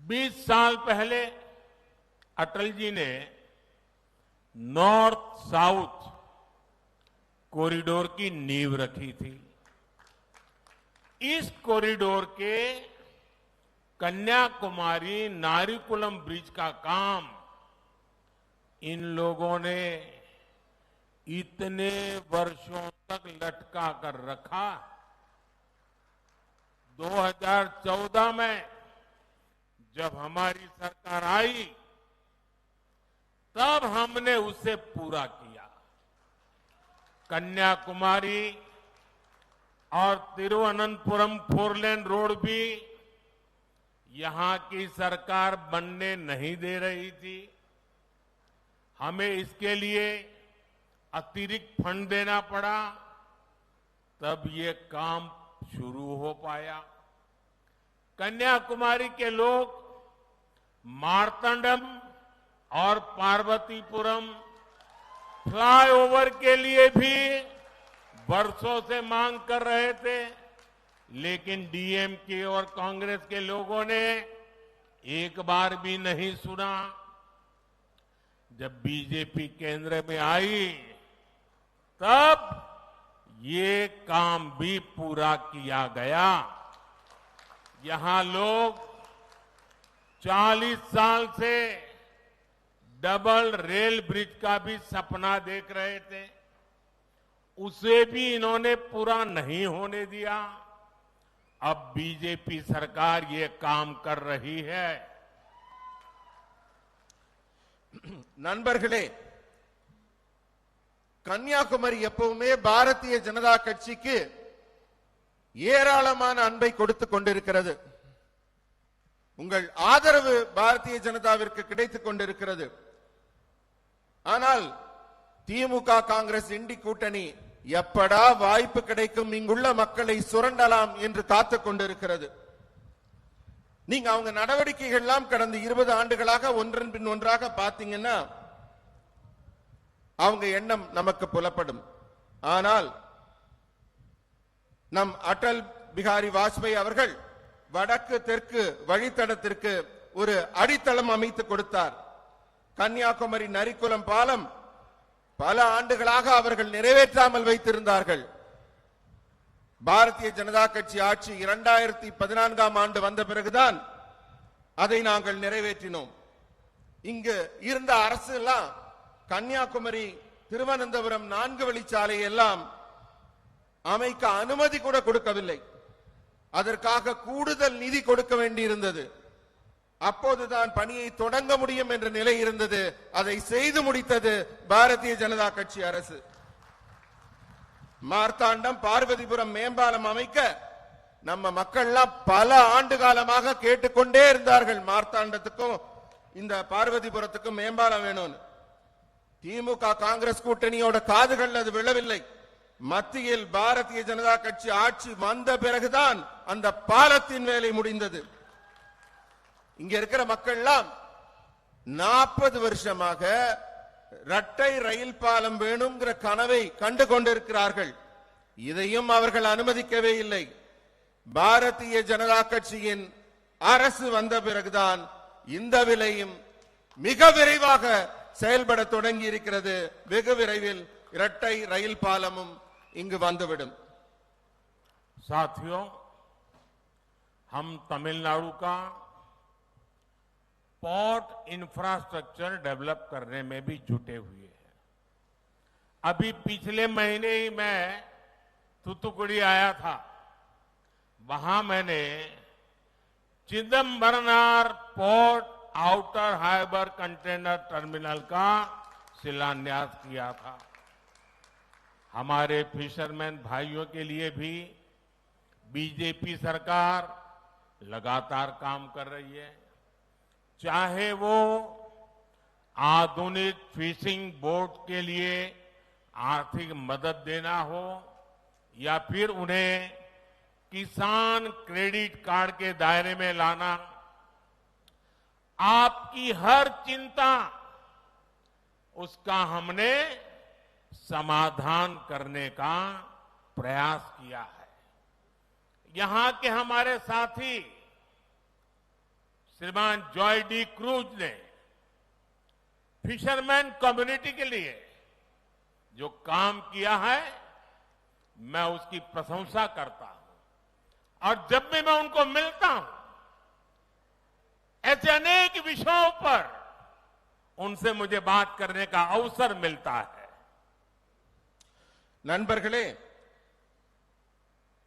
20 साल पहले अटल जी ने नॉर्थ साउथ कॉरिडोर की नींव रखी थी। इस कॉरिडोर के कन्याकुमारी नारीकुलम ब्रिज का काम इन लोगों ने इतने वर्षों तक लटका कर रखा। 2014 में जब हमारी सरकार आई तब हमने उसे पूरा किया। कन्याकुमारी और तिरुवनंतपुरम 4 लेन रोड भी यहां की सरकार बनने नहीं दे रही थी। हमें इसके लिए अतिरिक्त फंड देना पड़ा, तब ये काम शुरू हो पाया। कन्याकुमारी के लोग मार्तंडम और पार्वतीपुरम फ्लाईओवर के लिए भी वर्षों से मांग कर रहे थे, लेकिन डीएमके और कांग्रेस के लोगों ने एक बार भी नहीं सुना। जब बीजेपी केंद्र में आई तब ये काम भी पूरा किया गया। यहां लोग 40 साल से डबल रेल ब्रिज का भी सपना देख रहे थे, उसे भी इन्होंने पूरा नहीं होने दिया। अब बीजेपी सरकार ये काम कर रही है। நண்பர்களே, கன்னியாகுமரி எப்பவுமே பாரதிய ஜனதா கட்சிக்கு ஏராளமான அன்பை கொடுத்துக் கொண்டிருக்கிறது. உங்கள் ஆதரவு பாரதிய ஜனதாவிற்கு கிடைத்துக் கொண்டிருக்கிறது. ஆனால் திமுக காங்கிரஸ் இண்டி கூட்டணி எப்படா வாய்ப்பு கிடைக்கும் இங்குள்ள மக்களை சுரண்டலாம் என்று காத்துக் கொண்டிருக்கிறது. நீங்க அவங்க நடவடிக்கைகள் எல்லாம் கடந்த 20 ஆண்டுகளாக ஒன்றன் பின் ஒன்றாக பாத்தீங்கன்னா அவங்க எண்ணம் நமக்கு புலப்படும். ஆனால் நம் அடல் பிகாரி வாஜ்பாய் அவர்கள் வடக்கு தெற்கு வழித்தடத்திற்கு ஒரு அடித்தளம் அமைத்து கொடுத்தார். கன்னியாகுமரி நரிக்குளம் பாலம் பல ஆண்டுகளாக அவர்கள் நிறைவேற்றாமல் வைத்திருந்தார்கள். பாரதிய ஜனதா கட்சி ஆட்சி 2014ஆம் ஆண்டு வந்த பிறகுதான் அதை நாங்கள் நிறைவேற்றினோம். இங்கு இருந்த அரசு எல்லாம் கன்னியாகுமரி திருவனந்தபுரம் 4 வழிச்சாலை எல்லாம் அமைக்க அனுமதி கூட கொடுக்கவில்லை. அதற்காக கூடுதல் நிதி கொடுக்க வேண்டியிருந்தது. அப்போதுதான் பணியை தொடங்க முடியும் என்ற நிலை இருந்தது. அதை செய்து முடித்தது பாரதிய ஜனதா கட்சி அரசு. மார்த்தாண்டம் பார்வதிபுரம் மேம்பாலம் அமைக்க நம்ம மக்கள்லாம் பல ஆண்டு காலமாக கேட்டுக்கொண்டே இருந்தார்கள். மார்த்தாண்டத்துக்கும் இந்த பார்வதிபுரத்துக்கும் மேம்பாலம் வேணும்னு. திமுக காங்கிரஸ் கூட்டணியோட காதுகள் அது விழவில்லை. மத்தியில் பாரதிய ஜனதா கட்சி ஆட்சி வந்த பிறகுதான் அந்த பாலத்தின் வேலை முடிந்தது. இங்க இருக்கிற மக்கள்லாம் 40 வருஷமாக இரட்டை ரயில் பாலம் வேணுங்கிற கனவை கண்டு கொண்டிருக்கிறார்கள். இதையும் அவர்கள் அனுமதிக்கவே இல்லை. பாரதிய ஜனதா கட்சியின் அரசு வந்த பிறகுதான் இந்த விலையும் மிக விரைவாக செயல்பட தொடங்கி இருக்கிறது. வெகு விரைவில் இரட்டை ரயில் பாலமும் இங்கு வந்துவிடும். साथियों, हम तमिलनाडु का पोर्ट इंफ्रास्ट्रक्चर डेवलप करने में भी जुटे हुए हैं। अभी पिछले महीने ही मैं तूतुकुड़ी आया था। वहां मैंने Chidambaranar port outer harbour container terminal का शिलान्यास किया था। हमारे फिशरमैन भाइयों के लिए भी बीजेपी सरकार लगातार काम कर रही है। चाहे वो आधुनिक फिशिंग बोट के लिए आर्थिक मदद देना हो या फिर उन्हें किसान क्रेडिट कार्ड के दायरे में लाना, आपकी हर चिंता उसका हमने समाधान करने का प्रयास किया है। यहां के हमारे साथी श्रीमान जॉय डी क्रूज ने फिशरमैन कम्युनिटी के लिए जो काम किया है, मैं उसकी प्रशंसा करता हूं। और जब भी मैं उनको मिलता हूं, ऐसे अनेक विषयों पर उनसे मुझे बात करने का अवसर मिलता है। நண்பர்களே,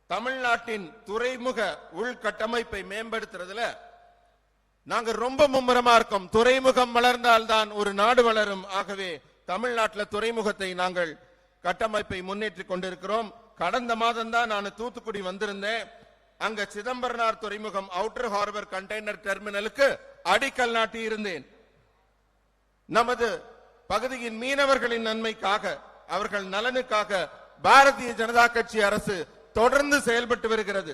தமிழ்நாட்டின் துறைமுக உள்கட்டமைப்பை மேம்படுத்துறதுல நாங்க ரொம்ப மும்முரமா இருக்கோம். துறைமுகம் வளர்ந்தால்தான் ஒரு நாடு வளரும். ஆகவே தமிழ்நாட்டில் துறைமுகத்தை நாங்கள் கட்டமைப்பை முன்னேற்றிக் கொண்டிருக்கிறோம். கடந்த மாதம் தான் நான் தூத்துக்குடி வந்திருந்தேன். அங்க சிதம்பரனார் துறைமுகம் அவுட்டர் ஹார்பர் கண்டெய்னர் டெர்மினலுக்கு அடிக்கல் நாட்டி இருந்தேன். நமது பகுதியின் மீனவர்களின் நன்மைக்காக, அவர்கள் நலனுக்காக பாரதிய ஜனதா கட்சி அரசு தொடர்ந்து செயல்பட்டு வருகிறது.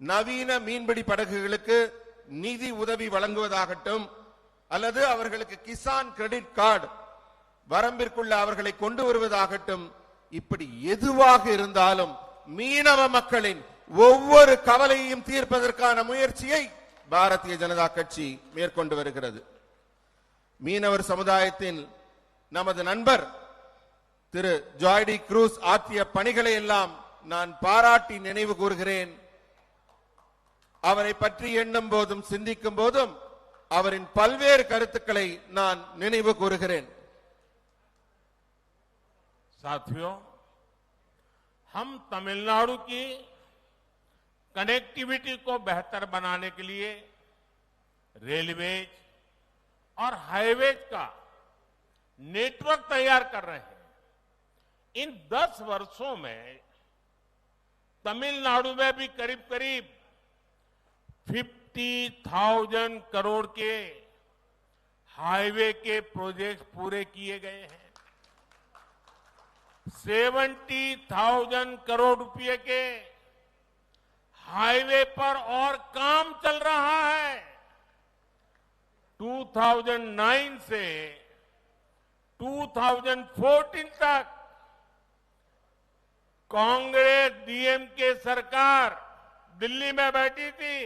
நவீன மீன்பிடி படகுகளுக்கு நிதி உதவி வழங்குவதாகட்டும் அல்லது அவர்களுக்கு கிசான் கிரெடிட் கார்டு வரம்பிற்குள்ள அவர்களை கொண்டு வருவதாகட்டும், இப்படி எதுவாக இருந்தாலும் மீனவ மக்களின் ஒவ்வொரு கவலையையும் தீர்ப்பதற்கான முயற்சியை பாரதிய ஜனதா கட்சி மேற்கொண்டு வருகிறது. மீனவர் சமுதாயத்தின் நமது நண்பர் திரு ஜாய்டி குரூஸ் ஆற்றிய பணிகளை எல்லாம் நான் பாராட்டி நினைவு கூறுகிறேன். அவரை பற்றி எண்ணும் போதும் சிந்திக்கும் போதும் அவரின் பல்வேறு கருத்துக்களை நான் நினைவு கூறுகிறேன். साथियों, हम तमिलनाडु की कनेक्टिविटी को बेहतर बनाने के लिए रेलवेज और हाईवेज का नेटवर्क तैयार कर रहे हैं. इन 10 वर्षों में तमिलनाडु में भी करीब करीब 50,000 करोड़ के हाईवे के प्रोजेक्ट पूरे किए गए हैं. 70,000 करोड़ रुपए के हाईवे पर और काम चल रहा है. 2009 से 2014 तक कांग्रेस डीएमके सरकार दिल्ली में बैठी थी.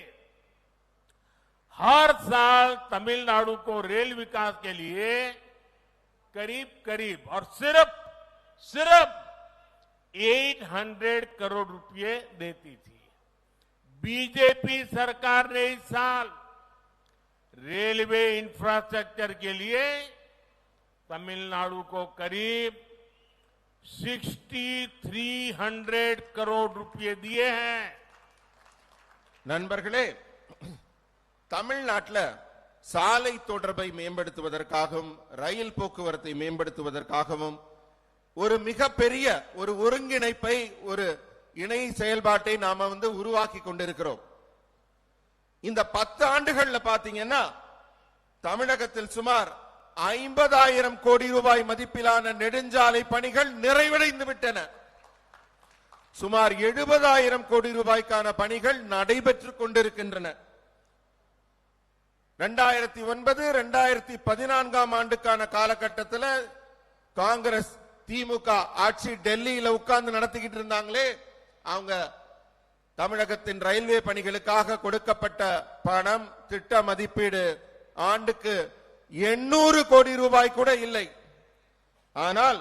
हर साल तमिलनाडु को रेल विकास के लिए करीब करीब और सिर्फ 800 करोड़ रुपए देती थी. बीजेपी सरकार ने इस साल रेलवे इंफ्रास्ट्रक्चर के लिए तमिलनाडु को करीब 6,300 करोड़ रुपए दिए हैं. நண்பர்களே, தமிழ்நாட்டில் சாலை தொடர்பை மேம்படுத்துவதற்காகவும் ரயில் போக்குவரத்தை மேம்படுத்துவதற்காகவும் ஒரு மிகப்பெரிய ஒரு ஒருங்கிணைப்பை ஒரு இணை செயல்பாட்டை நாம உருவாக்கி கொண்டிருக்கிறோம். இந்த 10 ஆண்டுகள்ல பாத்தீங்கன்னா தமிழகத்தில் சுமார் 50,000 கோடி ரூபாய் மதிப்பிலான நெடுஞ்சாலை பணிகள் நிறைவடைந்து விட்டன. சுமார் 70,000 கோடி ரூபாய்க்கான பணிகள் நடைபெற்றுக் கொண்டிருக்கின்றன. 2009-2014 ஆண்டுக்கான காலகட்டத்தில் காங்கிரஸ் திமுக ஆட்சி டெல்லியில உட்கார்ந்து நடத்திக்கிட்டு இருந்தாங்களே, அவங்க தமிழகத்தின் ரயில்வே பணிகளுக்காக கொடுக்கப்பட்ட பணம் திட்ட மதிப்பீடு ஆண்டுக்கு 800 கோடி ரூபாய் கூட இல்லை. ஆனால்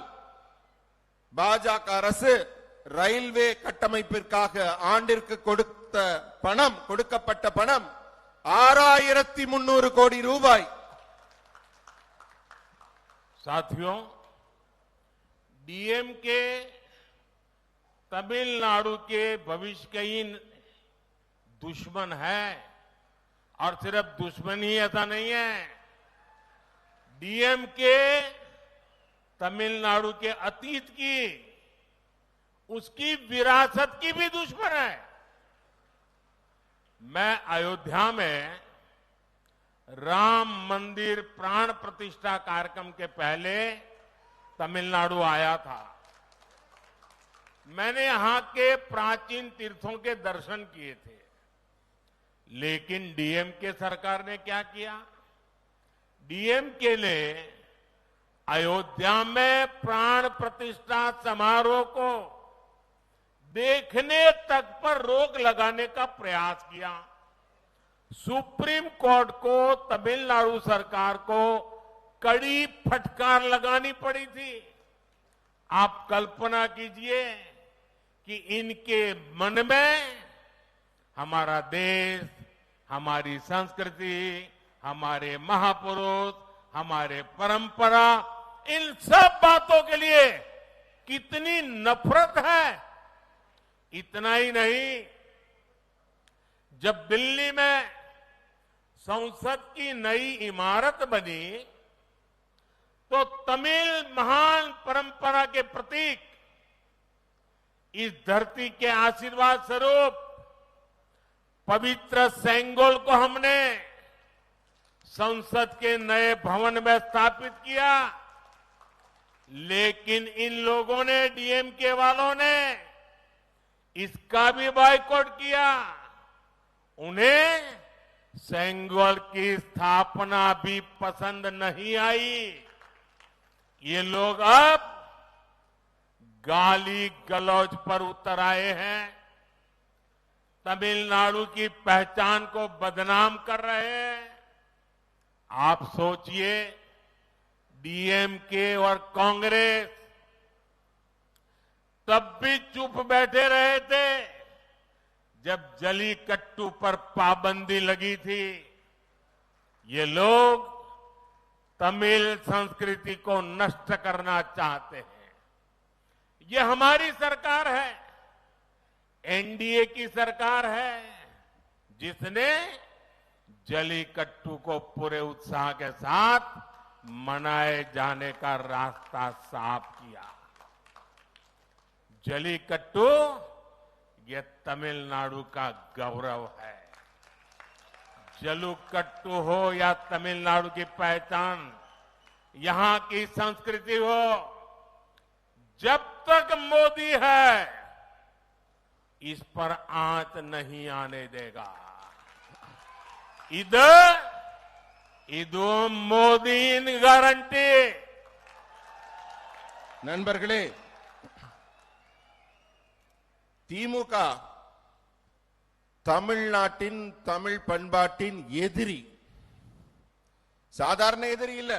பாஜக அரசு ரயில்வே கட்டமைப்பிற்காக ஆண்டிற்கு கொடுக்கப்பட்ட பணம் 6,300 கோடி ரூபாய். साथियों, डीएमके तमिलनाडु के भविष्य के ही दुश्मन है. और सिर्फ दुश्मन ही ऐसा नहीं है, डीएमके तमिलनाडु के अतीत की उसकी विरासत की भी दुश्मन है. मैं अयोध्या में राम मंदिर प्राण प्रतिष्ठा कार्यक्रम के पहले तमिलनाडु आया था. मैंने यहां के प्राचीन तीर्थों के दर्शन किए थे. लेकिन डीएमके सरकार ने क्या किया? डीएमके ने अयोध्या में प्राण प्रतिष्ठा समारोह को देखने तक पर रोक लगाने का प्रयास किया. सुप्रीम कोर्ट को तमिलनाडु सरकार को कड़ी फटकार लगानी पड़ी थी. आप कल्पना कीजिए कि इनके मन में हमारा देश, हमारी संस्कृति, हमारे महापुरुष, हमारे परंपरा, इन सब बातों के लिए कितनी नफरत है. इतना ही नहीं, जब दिल्ली में संसद की नई इमारत बनी तो तमिल महान परंपरा के प्रतीक इस धरती के आशीर्वाद स्वरूप पवित्र सेंगोल को हमने संसद के नए भवन में स्थापित किया. लेकिन इन लोगों ने, डीएमके वालों ने इसका भी बायकॉट किया। उन्हें सेंगोल की स्थापना भी पसंद नहीं आई। ये लोग अब गाली गलौज पर उतर आए हैं, तमिलनाडु की पहचान को बदनाम कर रहे हैं। आप सोचिए, डीएमके और कांग्रेस तब भी चुप बैठे रहे थे जब जलीकट्टू पर पाबंदी लगी थी। ये लोग तमिल संस्कृति को नष्ट करना चाहते हैं। ये हमारी सरकार है, एनडीए की सरकार है, जिसने जलीकट्टू को पूरे उत्साह के साथ मनाए जाने का रास्ता साफ किया। जलीकट्टू ये तमिलनाडु का गौरव है। जलीकट्टू हो या तमिलनाडु की पहचान, यहां की संस्कृति हो, जब तक मोदी है इस पर आंच नहीं आने देगा। இது மோடியின் கேரண்டி। நண்பர்களே, திமுக தமிழ்நாட்டின் தமிழ் பண்பாட்டின் எதிரி, சாதாரண எதிரி இல்ல.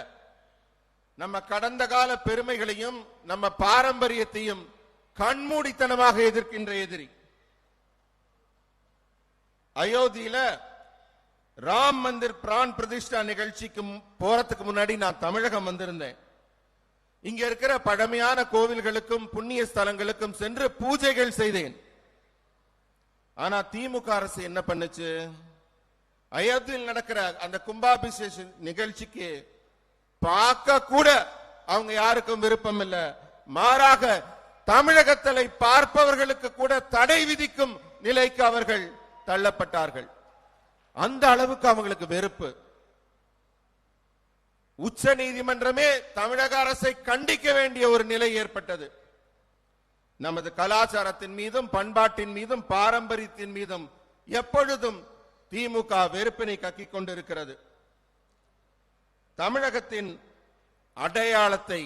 நம்ம கடந்த கால பெருமைகளையும் நம்ம பாரம்பரியத்தையும் கண்மூடித்தனமாக எதிர்க்கின்ற எதிரி. அயோத்தியில ராம் மந்திர் பிரான் பிரதிஷ்டா நிகழ்ச்சிக்கு போறதுக்கு முன்னாடி நான் தமிழகம் வந்திருந்தேன். இங்க இருக்கிற பழமையான கோவில்களுக்கும் புண்ணிய ஸ்தலங்களுக்கும் சென்று பூஜைகள் செய்தேன். ஆனா திமுக அரசு என்ன பண்ணுச்சு? அயோத்தியில் நடக்கிற அந்த கும்பாபிஷேக நிகழ்ச்சிக்கு பார்க்க கூட அவங்க யாருக்கும் விருப்பம் இல்ல. மாறாக தமிழகத்தை பார்ப்பவர்களுக்கு கூட தடை விதிக்கும் நிலைக்கு அவர்கள் தள்ளப்பட்டார்கள். அந்த அளவுக்கு அவங்களுக்கு வெறுப்பு. உச்ச நீதிமன்றமே தமிழக அரசை கண்டிக்க வேண்டிய ஒரு நிலை ஏற்பட்டது. நமது கலாச்சாரத்தின் மீதும் பண்பாட்டின் மீதும் பாரம்பரியத்தின் மீதும் எப்பொழுதும் திமுக வெறுப்பினை கக்கிக் கொண்டிருக்கிறது. தமிழகத்தின் அடையாளத்தை,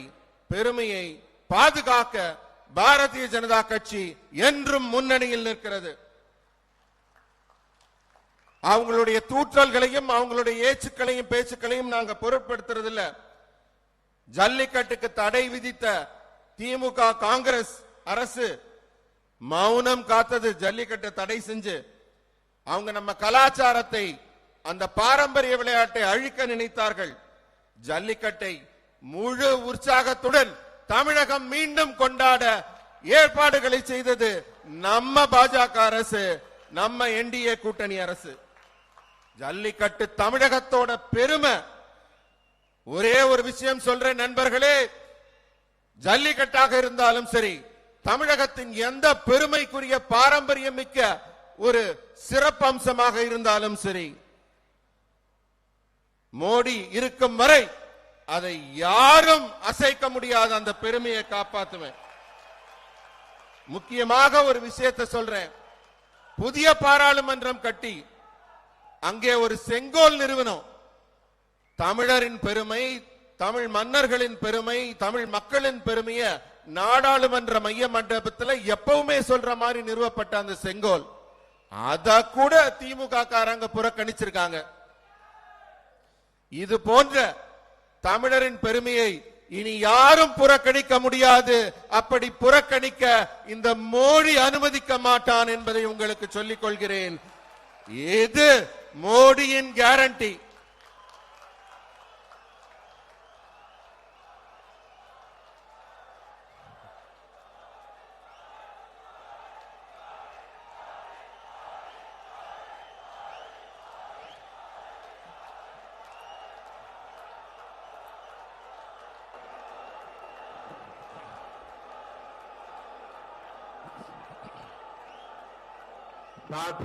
பெருமையை பாதுகாக்க பாரதிய ஜனதா கட்சி என்றும் முன்னணியில் நிற்கிறது. அவங்களுடைய தூற்றல்களையும் அவங்களுடைய ஏச்சுக்களையும் பேச்சுக்களையும் நாங்க பொருட்படுத்துறதில்ல. ஜல்லிக்கட்டுக்கு தடை விதித்த திமுக காங்கிரஸ் அரசு மௌனம் காத்தது. ஜல்லிக்கட்டு தடை செஞ்சு அவங்க நம்ம கலாச்சாரத்தை, அந்த பாரம்பரிய விளையாட்டை அழிக்க நினைத்தார்கள். ஜல்லிக்கட்டை முழு உற்சாகத்துடன் தமிழகம் மீண்டும் கொண்டாட ஏற்பாடுகளை செய்தது நம்ம பாஜக அரசு, நம்ம என்டிஏ கூட்டணி அரசு. ஜல்லிக்கட்டு தமிழகத்தோட பெருமை. ஒரே ஒரு விஷயம் சொல்றேன் நண்பர்களே, ஜல்லிக்கட்டாக இருந்தாலும் சரி, தமிழகத்தின் எந்த பெருமைக்குரிய பாரம்பரியம் மிக்க ஒரு சிறப்பம்சமாக இருந்தாலும் சரி, மோடி இருக்கும் வரை அதை யாரும் அசைக்க முடியாத அந்த பெருமையை காப்பாற்றுவேன். முக்கியமாக ஒரு விஷயத்தை சொல்றேன். புதிய பாராளுமன்றம் கட்டி அங்கே ஒரு செங்கோல் நிறுவனம் தமிழரின் பெருமை, தமிழ் மன்னர்களின் பெருமை, தமிழ் மக்களின் பெருமைய நாடாளுமன்ற மைய மண்டபத்தில் எப்பவுமே சொல்ற மாதிரி நிறுவப்பட்ட அந்த செங்கோல், அத கூட திமுக காரங்க புறக்கணிச்சிருக்காங்க. இது போன்ற தமிழரின் பெருமையை இனி யாரும் புறக்கணிக்க முடியாது. அப்படி புறக்கணிக்க இந்த மோடி அனுமதிக்க மாட்டான் என்பதை உங்களுக்கு சொல்லிக் கொள்கிறேன். இது மோடியின் கேரண்டி.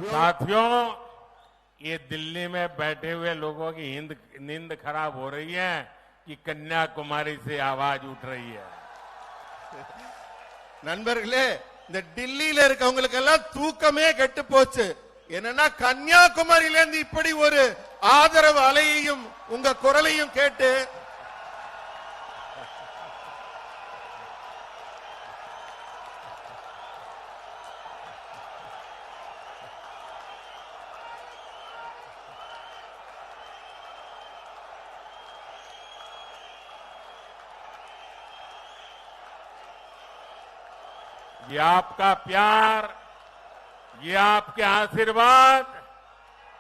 साथियों, ये दिल्ली में बैठे हुए लोगों की नींद खराब हो रही है कि कन्याकुमारी से आवाज उठ रही है। நண்பர்களே, இந்த டெல்லியில இருக்கவங்களுக்கு எல்லாம் தூக்கமே கெட்டு போச்சு. என்னன்னா கன்னியாகுமரியில இருந்து இப்படி ஒரு ஆதரவு அலையையும் உங்க குரலையும் கேட்டு ये आपका प्यार, ये आपके आशीर्वाद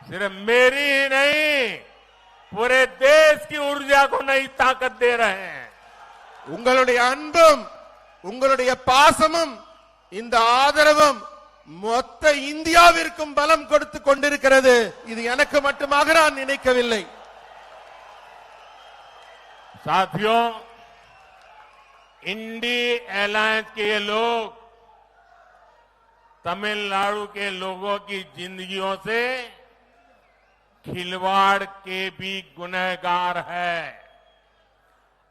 सिर्फ मेरी ही नहीं, पूरे देश की ऊर्जा को नई ताकत दे रहे हैं. உங்களுடைய அன்பும் உங்களுடைய பாசமும் இந்த ஆதரவும் மொத்த இந்தியாவிற்கும் பலம் கொடுத்து கொண்டிருக்கிறது. இது எனக்கு மட்டுமாக நான் நினைக்கவில்லை. साथियों, इंडी अलायंस के ये लोग तमिलनाडु के लोगों की जिंदगियों से खिलवाड़ के भी गुनहगार है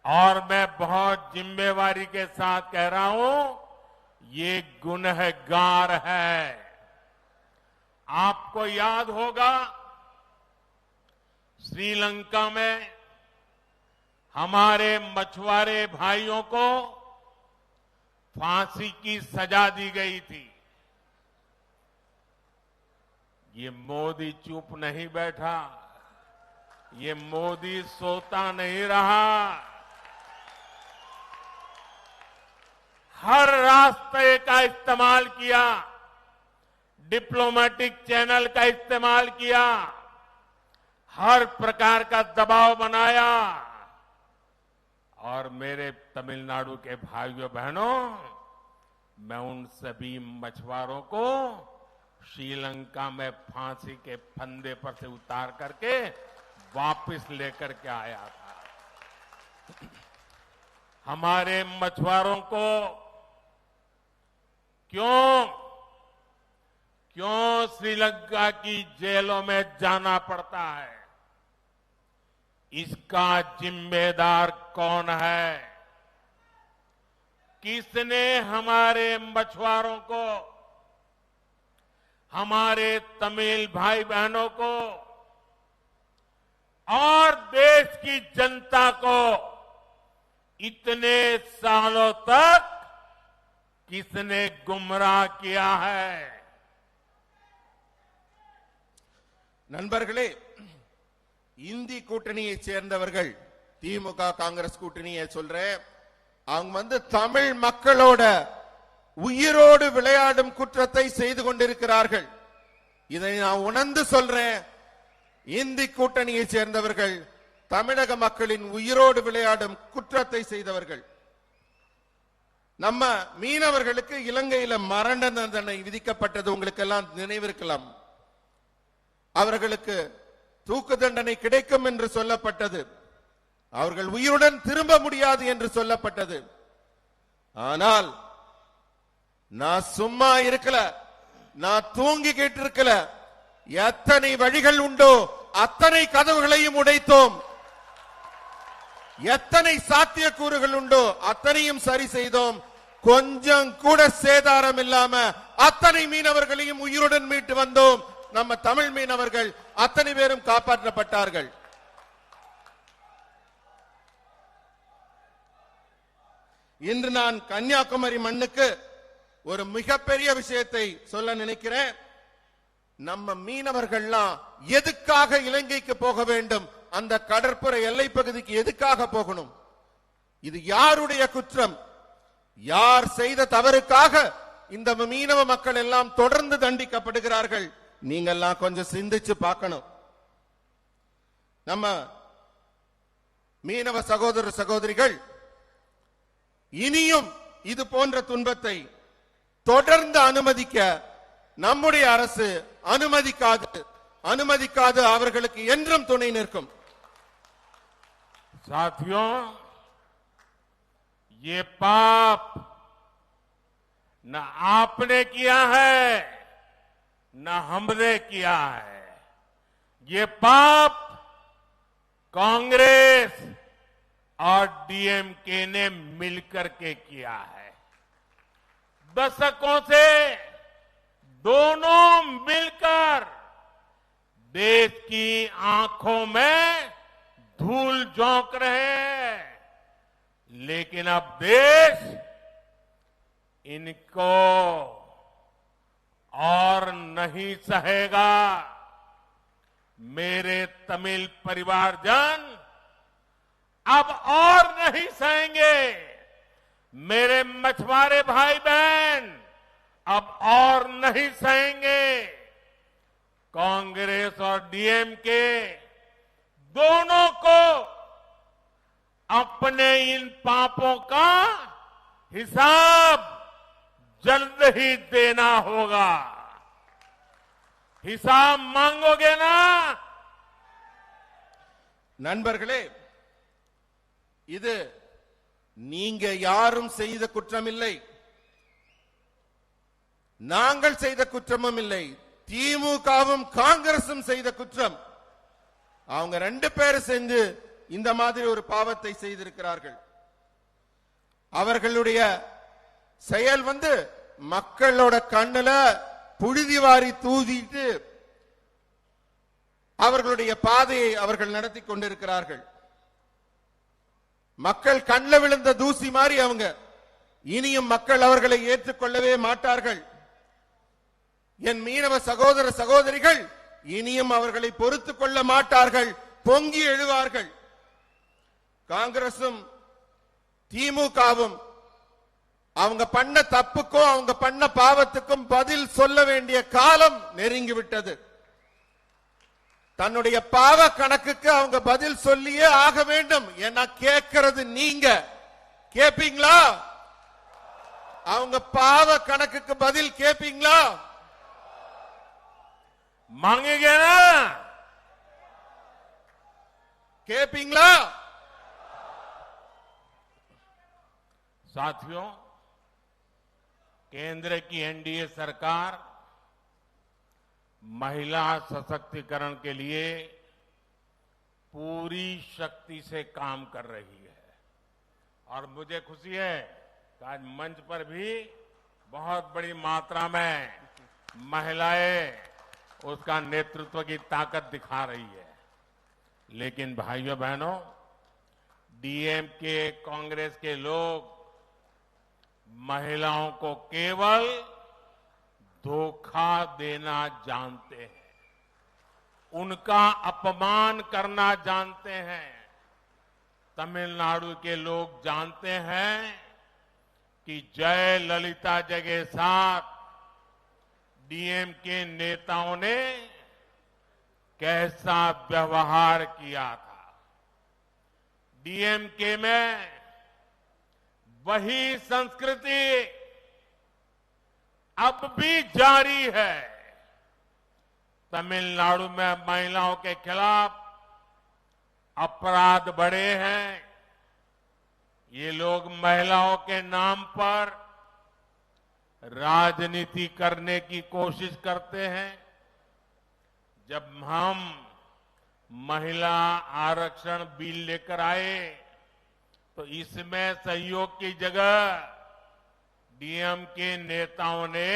और मैं बहुत जिम्मेवारी के साथ कह रहा हूं, ये गुनहगार है. आपको याद होगा श्रीलंका में हमारे मछुआरे भाइयों को फांसी की सजा दी गई थी. ये मोदी चुप नहीं बैठा, ये मोदी सोता नहीं रहा. हर रास्ते का इस्तेमाल किया, डिप्लोमेटिक चैनल का इस्तेमाल किया, हर प्रकार का दबाव बनाया. और मेरे तमिलनाडु के भाइयों बहनों, मैं उन सभी मछुआरों को श्रीलंका में फांसी के फंदे पर से उतार करके वापस लेकर के आया था. हमारे मछुआरों को क्यों श्रीलंका की जेलों में जाना पड़ता है? इसका जिम्मेदार कौन है? किसने हमारे मछुआरों को, हमारे तमिल भाई बहनों को और देश की जनता को इतने सालों तक किसने गुमराह किया है? நண்பர்களே, இந்தி கூட்டணியை சேர்ந்தவர்கள், திமுக காங்கிரஸ் கூட்டணியை சொல்றேன், அவங்க தமிழ் மக்களோட உயிரோடு விளையாடும் குற்றத்தை செய்து கொண்டிருக்கிறார்கள். இதை நான் உணர்ந்து சொல்றேன். இந்தி கூட்டணியை சேர்ந்தவர்கள் தமிழக மக்களின் உயிரோடு விளையாடும் குற்றத்தை செய்தவர்கள். நம்ம மீனவர்களுக்கு இலங்கையில மரண தண்டனை விதிக்கப்பட்டது உங்களுக்கு எல்லாம் நினைவிருக்கலாம். அவர்களுக்கு தூக்கு தண்டனை கிடைக்கும் என்று சொல்லப்பட்டது. அவர்கள் உயிருடன் திரும்ப முடியாது என்று சொல்லப்பட்டது. ஆனால் நான் சும்மா இருக்கல, நான் தூங்கிக்கிட்டு இருக்கல. எத்தனை வழிகள் உண்டோ அத்தனை கதவுகளையும் உடைத்தோம். எத்தனை சாத்தியக்கூறுகள் உண்டோ அத்தனையும் சரி செய்தோம். கொஞ்சம் கூட சேதாரம் இல்லாம அத்தனை மீனவர்களையும் உயிருடன் மீட்டு வந்தோம். நம்ம தமிழ் மீனவர்கள் அத்தனை பேரும் காப்பாற்றப்பட்டார்கள். இன்று நான் கன்னியாகுமரி மண்ணுக்கு ஒரு மிகப்பெரிய விஷயத்தை சொல்ல நினைக்கிறேன். நம்ம மீனவர்கள்லாம் எதுக்காக இலங்கைக்கு போக வேண்டும்? அந்த கடற்புற எல்லை பகுதிக்கு எதுக்காக போகணும்? இது யாருடைய குற்றம்? யார் செய்த தவறுக்காக இந்த மீனவ மக்கள் எல்லாம் தொடர்ந்து தண்டிக்கப்படுகிறார்கள்? நீங்கெல்லாம் கொஞ்சம் சிந்திச்சு பார்க்கணும். நம்ம மீனவ சகோதர சகோதரிகள் இனியும் இது போன்ற துன்பத்தை தொடர்ந்து அனுமதிக்க நம்முடைய அரசு அனுமதிக்காது அவர்களுக்கு என்றும் துணை நிற்கும். साथियों, ये पाप न आपने किया है न हमने किया है. ये पाप कांग्रेस और डीएमके ने मिलकर के किया है. दशकों से दोनों मिलकर देश की आंखों में धूल झोंक रहे हैं, लेकिन अब देश इनको और नहीं सहेगा। मेरे तमिल परिवारजन अब और नहीं सहेंगे। मेरे मछुआरे भाई बहन अब और नहीं सहेंगे। कांग्रेस और डीएमके दोनों को अपने इन पापों का हिसाब जल्द ही देना होगा। हिसाब मांगोगे ना? நண்பர்களே, இது நீங்க யாரும் செய்த குற்றமில்லை, நாங்கள் செய்த குற்றமும் இல்லை, திமுகவும் காங்கிரசும் செய்த குற்றம். அவங்க ரெண்டு பேரும் சேர்ந்து இந்த மாதிரி ஒரு பாவத்தை செய்திருக்கிறார்கள். அவர்களுடைய செயல் மக்களோட கண்ணுல புழுதி வாரி தூதிட்டு அவர்களுடைய பாதையை அவர்கள் நடத்தி கொண்டிருக்கிறார்கள். மக்கள் கண்ணில் விழுந்த தூசி மாதிரி அவங்க. இனியும் மக்கள் அவர்களை ஏற்றுக்கொள்ளவே மாட்டார்கள். என் மீனவ சகோதர சகோதரிகள் இனியும் அவர்களை பொறுத்துக் கொள்ள மாட்டார்கள், பொங்கி எழுவார்கள். காங்கிரசும் திமுகவும் அவங்க பண்ண தப்புக்கும் அவங்க பண்ண பாவத்துக்கும் பதில் சொல்ல வேண்டிய காலம் நெருங்கிவிட்டது. தன்னுடைய பாவ கணக்குக்கு அவங்க பதில் சொல்லியே ஆக வேண்டும். ஏன்னா கேட்கிறது நீங்க கேப்பீங்களா? அவங்க பாவ கணக்குக்கு பதில் கேப்பீங்களா? मांगेंगे ना? கேப்பீங்களா? साथियों, केंद्र की एनडीए सरकार महिला सशक्तिकरण के लिए पूरी शक्ति से काम कर रही है और मुझे खुशी है कि आज मंच पर भी बहुत बड़ी मात्रा में महिलाएं उसका नेतृत्व की ताकत दिखा रही है। लेकिन भाइयों बहनों, डीएमके कांग्रेस के लोग महिलाओं को केवल धोखा देना जानते हैं, उनका अपमान करना जानते हैं। तमिलनाडु के लोग जानते हैं कि जयललिता जी के साथ डीएमके नेताओं ने कैसा व्यवहार किया था। डीएमके में वही संस्कृति अब भी जारी है। तमिलनाडु में महिलाओं के खिलाफ अपराध बढ़े हैं। ये लोग महिलाओं के नाम पर राजनीति करने की कोशिश करते हैं। जब हम महिला आरक्षण बिल लेकर आए तो इसमें सहयोग की जगह डीएमके नेताओं ने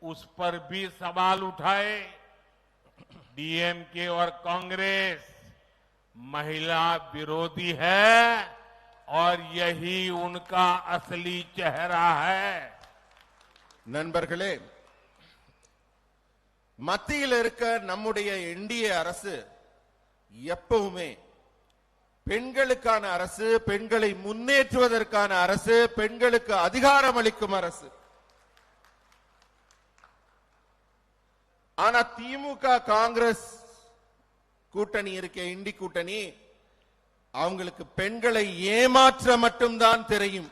उस पर भी सवाल उठाए। डीएमके और कांग्रेस महिला विरोधी है और यही उनका असली चेहरा है। நண்பர்களே, மத்தியில் இருக்க நம்முடைய என்டிஏ அரசு எப்பவுமே பெண்களுக்கான அரசு, பெண்களை முன்னேற்றுவதற்கான அரசு, பெண்களுக்கு அதிகாரம் அளிக்கும் அரசு. ஆனா திமுக காங்கிரஸ் கூட்டணி இருக்க இண்டி கூட்டணி அவங்களுக்கு பெண்களை ஏமாற்ற மட்டும்தான் தெரியும்,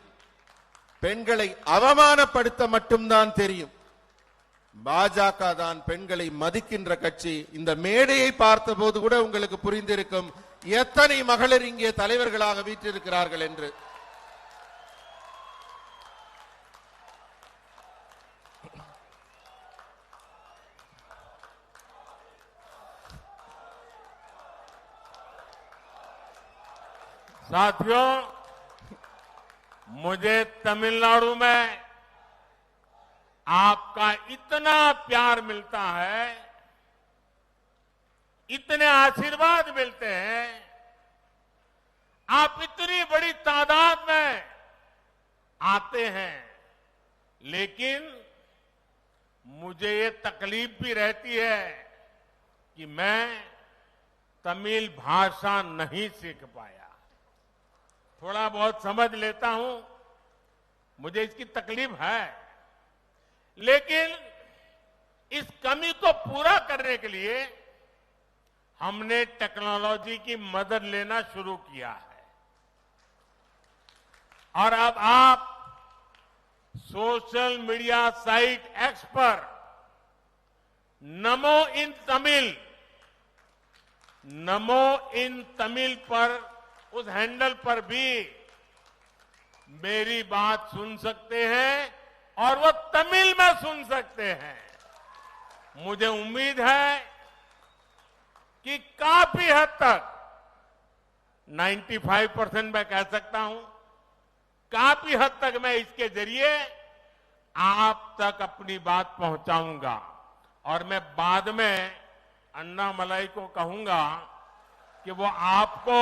பெண்களை அவமானப்படுத்த மட்டும்தான் தெரியும். பாஜக தான் பெண்களை மதிக்கின்ற கட்சி. இந்த மேடையை பார்த்தபோது கூட உங்களுக்கு புரிந்திருக்கும் எத்தனை மகளிர் இங்கே தலைவர்களாக வீற்றிருக்கிறார்கள் என்று. साथियों, मुझे तमिलनाडु में आपका इतना प्यार मिलता है, इतने आशीर्वाद मिलते हैं, आप इतनी बड़ी तादाद में आते हैं, लेकिन मुझे ये तकलीफ भी रहती है कि मैं तमिल भाषा नहीं सीख पाया। थोड़ा बहुत समझ लेता हूं, मुझे इसकी तकलीफ है, लेकिन इस कमी को पूरा करने के लिए हमने टेक्नोलॉजी की मदद लेना शुरू किया है। और अब आप सोशल मीडिया साइट एक्स पर नमो इन तमिल पर उस हैंडल पर भी मेरी बात सुन सकते हैं और वो तमिल में सुन सकते हैं। मुझे उम्मीद है कि काफी हद तक 95% मैं कह सकता हूं, काफी हद तक मैं इसके जरिए आप तक अपनी बात पहुंचाऊंगा। और मैं बाद में अन्नामलाई को कहूंगा कि वो आपको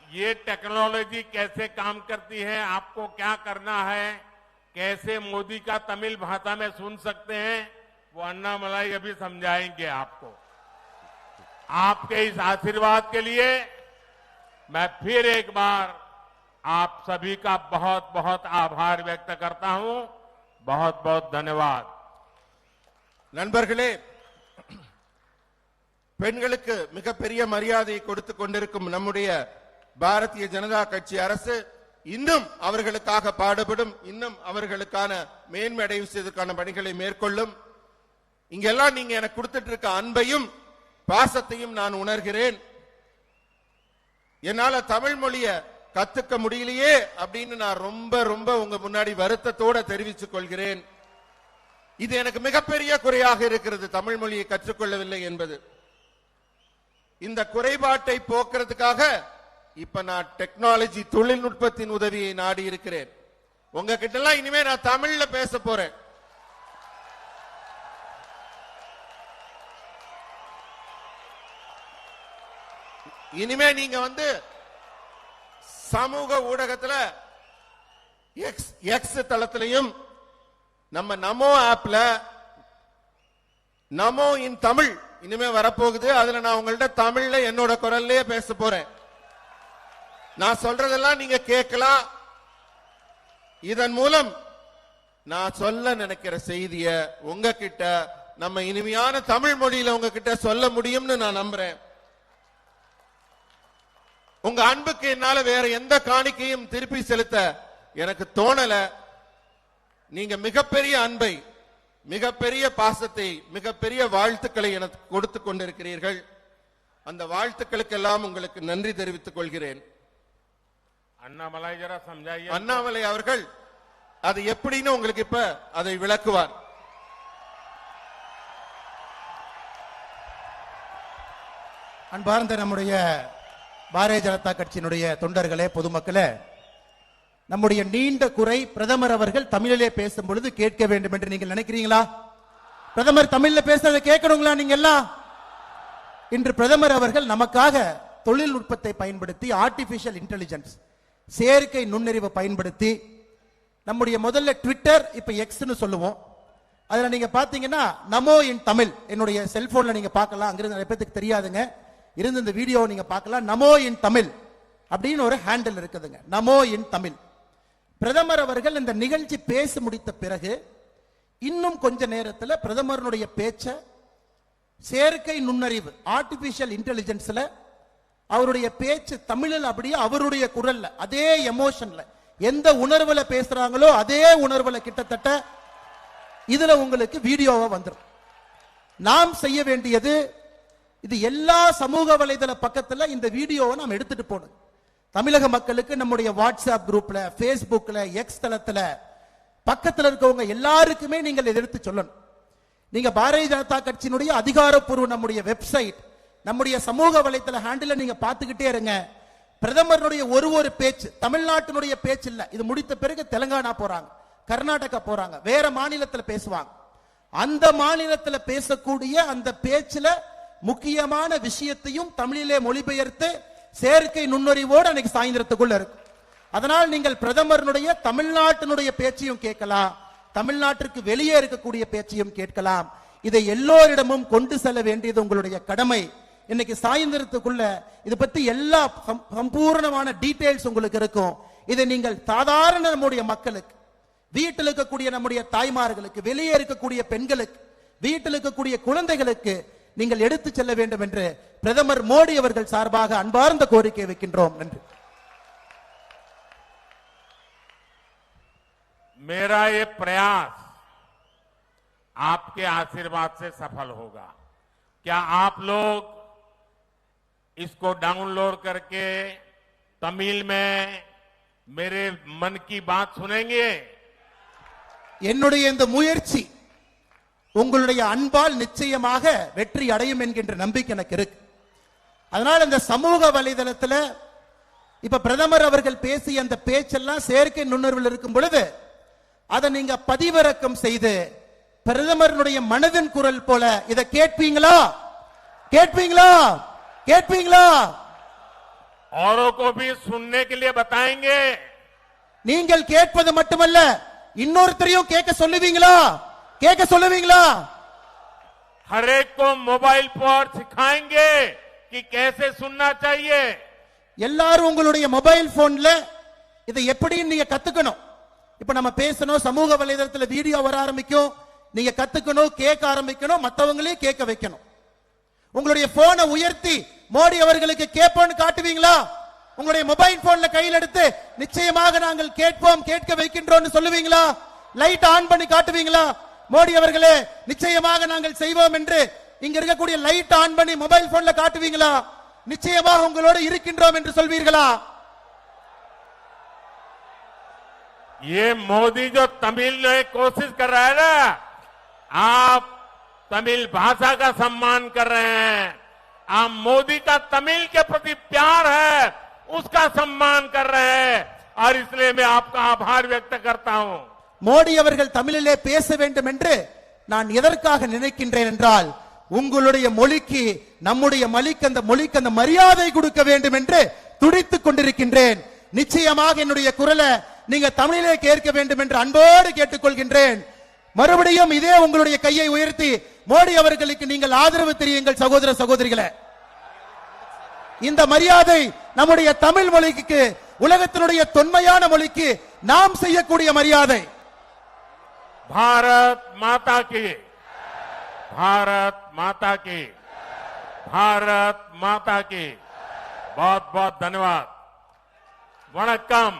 ये टेक्नोलॉजी कैसे काम करती है, आपको क्या करना है, कैसे मोदी का तमिल भाषा में सुन सकते हैं, वो अन्नामलाई अभी समझाएंगे आपको। आपके इस आशीर्वाद के लिए मैं फिर एक बार आप सभी का बहुत बहुत आभार व्यक्त करता हूं। बहुत बहुत धन्यवाद। நண்பர்களே, பெண்களுக்கு மிகப்பெரிய மரியாதையை கொடுத்துக் கொண்டிருக்கும் நம்முடைய பாரதிய ஜனதா கட்சி அரசு இன்னும் அவர்களுக்காக பாடுபடும், இன்னும் அவர்களுக்கான மேன்மை அடைவு செய்வதற்கான பணிகளை மேற்கொள்ளும். இங்கெல்லாம் நீங்க எனக்கு கொடுத்துட்டு இருக்க அன்பையும் பாசத்தையும் நான் உணர்கிறேன். என்னால தமிழ் மொழிய கத்துக்க முடியலையே அப்படின்னு நான் ரொம்ப ரொம்ப உங்க முன்னாடி வருத்தத்தோட தெரிவித்துக் கொள்கிறேன். இது எனக்கு மிகப்பெரிய குறையாக இருக்கிறது, தமிழ் மொழியை கற்றுக்கொள்ளவில்லை என்பது. இந்த குறைபாட்டை போக்குறதுக்காக இப்ப நான் டெக்னாலஜி தொழில்நுட்பத்தின் உதவியை நாடி இருக்கிறேன். உங்ககிட்ட எல்லாம் இனிமே நான் தமிழ்ல பேச போறேன். இனிமே நீங்க சமூக ஊடகத்துல எக்ஸ் தளத்திலையும் நம்ம நமோ ஆப்ல நமோ இன் தமிழ் இனிமே வரப்போகுது. அதுல நான் உங்கள்ட்ட தமிழ்ல என்னோட குரல்லே பேச போறேன். நான் சொல்றதெல்லாம் நீங்க கேட்கலாம். இதன் மூலம் நான் சொல்ல நினைக்கிற செய்திய உங்ககிட்ட நம்ம இனிமையான தமிழ் மொழியில உங்ககிட்ட சொல்ல முடியும்னு நான் நம்புறேன். உங்க அன்புக்கு என்னால வேற எந்த காணிக்கையும் திருப்பி செலுத்த எனக்கு தோணல. நீங்க மிகப்பெரிய அன்பை, மிகப்பெரிய பாசத்தை, மிகப்பெரிய வாழ்த்துக்களை எனக்கு கொடுத்து கொண்டிருக்கிறீர்கள். அந்த வாழ்த்துக்களுக்கெல்லாம் உங்களுக்கு நன்றி தெரிவித்துக் கொள்கிறேன். अन्नामलाई जरा समझाइए। அண்ணாமலை அவர்கள் அது எப்படின்னு உங்களுக்கு இப்ப அதை விளக்குவார். அன்பார்ந்த நம்முடைய பாரதிய ஜனதா கட்சியினுடைய தொண்டர்களே, பொதுமக்களே, நம்முடைய நீண்ட குறை பிரதமர் அவர்கள் தமிழிலே பேசும் பொழுது கேட்க வேண்டும் என்று நீங்கள் நினைக்கிறீங்களா? பிரதமர் தமிழ்ல பேசுறதை கேட்கணுங்களா நீங்க எல்லாம்? இன்று பிரதமர் அவர்கள் நமக்காக தொழில்நுட்பத்தை பயன்படுத்தி, ஆர்டிபிஷியல் இன்டெலிஜென்ஸ், செயற்கை நுண்ணறிவை பயன்படுத்தி, நம்முடைய முதல்ல ட்விட்டர் இப்ப எக்ஸ்னு சொல்லுவோம், அதுல நீங்க பாத்தீங்கன்னா நமோ இன் தமிழ், என்னுடைய செல்போன்ல நீங்க பார்க்கலாம், அங்கிருந்து நிறைய பேருக்கு தெரியாதுங்க, இருந்து இந்த வீடியோ நீங்க பார்க்கலாம். நமோ இன் தமிழ் அப்படின்னு ஒரு ஹேண்டில் இருக்குதுங்க, நமோ இன் தமிழ். பிரதமர் அவர்கள் இந்த நிகழ்ச்சி பேசி முடித்த பிறகு இன்னும் கொஞ்ச நேரத்தில் பிரதமருடைய பேச்ச செயற்கை நுண்ணறிவு, ஆர்டிபிஷியல் இன்டெலிஜென்ஸ்ல அவருடைய பேச்சு தமிழில் அப்படியே அவருடைய குரல்ல, அதே எமோஷன்ல, எந்த உணர்வுல பேசுறாங்களோ அதே உணர்வுல கிட்டத்தட்ட இதுல உங்களுக்கு வீடியோவா வந்துடும். நாம் செய்ய வேண்டியது, இது எல்லா சமூக வலைதள பக்கத்துல இந்த வீடியோவை நாம் எடுத்துட்டு போகணும். தமிழக மக்களுக்கு நம்முடைய வாட்ஸ்அப் குரூப்ல, பேஸ்புக்ல, எக்ஸ் தளத்துல பக்கத்துல இருக்கவங்க எல்லாருக்குமே நீங்கள் இதை எடுத்து சொல்லணும். நீங்க பாரதிய ஜனதா கட்சியினுடைய அதிகாரப்பூர்வ நம்முடைய வெப்சைட், நம்முடைய சமூக வலைதள ஹேண்டில் நீங்க பார்த்துக்கிட்டே இருங்க. பிரதமருடைய ஒரு பேச்சு தமிழ்நாட்டினுடைய பேச்சு இல்ல, இது முடித்த பிறகு தெலுங்கானா போறாங்க, கர்நாடகா போறாங்க, வேற மாநிலத்தில் பேசுவாங்க. அந்த மாநிலத்தில் பேசக்கூடிய அந்த பேச்சுல முக்கியமான விஷயத்தையும் தமிழிலே மொழிபெயர்த்து செயற்கை நுண்ணறிவோடு அன்னைக்கு சாயந்திரத்துக்குள்ள இருக்கு. அதனால் நீங்கள் பிரதமருடைய தமிழ்நாட்டினுடைய பேச்சையும் கேட்கலாம், தமிழ்நாட்டிற்கு வெளியே இருக்கக்கூடிய பேச்சையும் கேட்கலாம். இதை எல்லோரிடமும் கொண்டு செல்ல வேண்டியது உங்களுடைய கடமை. இன்னைக்கு சாயந்திரத்துக்குள்ள இது பத்தி எல்லா சம்பூர்ணமான டீடைல்ஸ் உங்களுக்கு இருக்கும். இதை நீங்கள் சாதாரண நம்முடைய மக்களுக்கு, வீட்டில் இருக்கக்கூடிய நம்முடைய தாய்மார்களுக்கு, வெளியே இருக்கக்கூடிய பெண்களுக்கு, வீட்டில் இருக்கக்கூடிய குழந்தைகளுக்கு நீங்கள் எடுத்து செல்ல வேண்டும் என்று பிரதமர் மோடி அவர்கள் சார்பாக அன்பார்ந்த கோரிக்கை வைக்கின்றோம். நன்றி. मेरा ये प्रयास आपके आशीर्वाद से सफल होगा। क्या आप लोग इसको डाउनलोड करके तमिल में मेरे मन की बात सुनेंगे? என்னுடைய இந்த முயற்சி உங்களுடைய அன்பால் நிச்சயமாக வெற்றி அடையும் என்கின்ற நம்பிக்கை எனக்கு இருக்கு. அதனால் இந்த சமூக வலைதளத்தில் இப்ப பிரதமர் அவர்கள் பேசிய அந்த பேச்செல்லாம் செயற்கை நுண்ணறிவில் இருக்கும் பொழுது அதை நீங்க பதிவிறக்கம் செய்து பிரதமருடைய மனதின் குரல் போல இதை கேட்பீங்களா? கேட்பீங்களா? கேட்பீங்களா? औरों को भी सुनने के लिए बताएंगे. நீங்கள் கேட்பது மட்டுமல்ல, இன்னொருத்தரையும் கேட்க சொல்லுவீங்களா? கேட்க சொல்லுவீங்களா? हर एक को मोबाइल पर सिखाएंगे कि कैसे सुनना चाहिए. எல்லாரும் உங்களுடைய மொபைல் போன்ல இதை எப்படி நீங்க கத்துக்கணும். இப்ப நம்ம பேசணும், சமூக வலைதளத்தில் வீடியோ வர ஆரம்பிக்கும், நீங்க கத்துக்கணும், கேட்க ஆரம்பிக்கணும், மற்றவங்களையும் கேட்க வைக்கணும். உங்களுடைய போனை உயர்த்தி மோடி அவர்களுக்கு கேட்போம்னு காட்டுவீங்களா? உங்களுடைய மொபைல் போன்ல கையில் எடுத்து நிச்சயமாக நாங்கள் கேட்போம், கேட்க வைக்கின்றோம் சொல்லுவீங்களா? லைட் ஆன் பண்ணி காட்டுவீங்களா? மோடி அவர்களே நிச்சயமாக நாங்கள் செய்வோம் என்று இங்க இருக்கக்கூடிய லைட் ஆன் பண்ணி மொபைல் போன்ல காட்டுவீங்களா? நிச்சயமாக உங்களோடு இருக்கின்றோம் என்று சொல்வீர்களா? ये मोदी जो तमिल में कोशिश कर रहा है ना, आप तमिल भाषा का सम्मान कर रहे हैं, आप मोदी का तमिल के प्रति प्यार है उसका सम्मान कर रहे हैं, और इसलिए मैं आपका आभार व्यक्त करता हूं. மோடி அவர்கள் தமிழிலே பேச வேண்டும் என்று நான் எதற்காக நினைக்கின்றேன் என்றால், உங்களுடைய மொழிக்கு, நம்முடைய மொழிக்கு அந்த மரியாதை கொடுக்க வேண்டும் என்று துடித்துக் கொண்டிருக்கின்றேன். நிச்சயமாக என்னுடைய குரலை நீங்க தமிழிலே கேட்க வேண்டும் என்று அன்போடு கேட்டுக்கொள்கின்றேன். மறுபடியும் இதே உங்களுடைய கையை உயர்த்தி மோடி அவர்களுக்கு நீங்கள் ஆதரவு தெரியுங்கள் சகோதர சகோதரிகளே. இந்த மரியாதை நம்முடைய தமிழ் மொழிக்கு, உலகத்தினுடைய தொன்மையான மொழிக்கு நாம் செய்யக்கூடிய மரியாதை. भारत माता की, भारत माता की, भारत माता की. बहुत बहुत धन्यवाद. वणक्कम.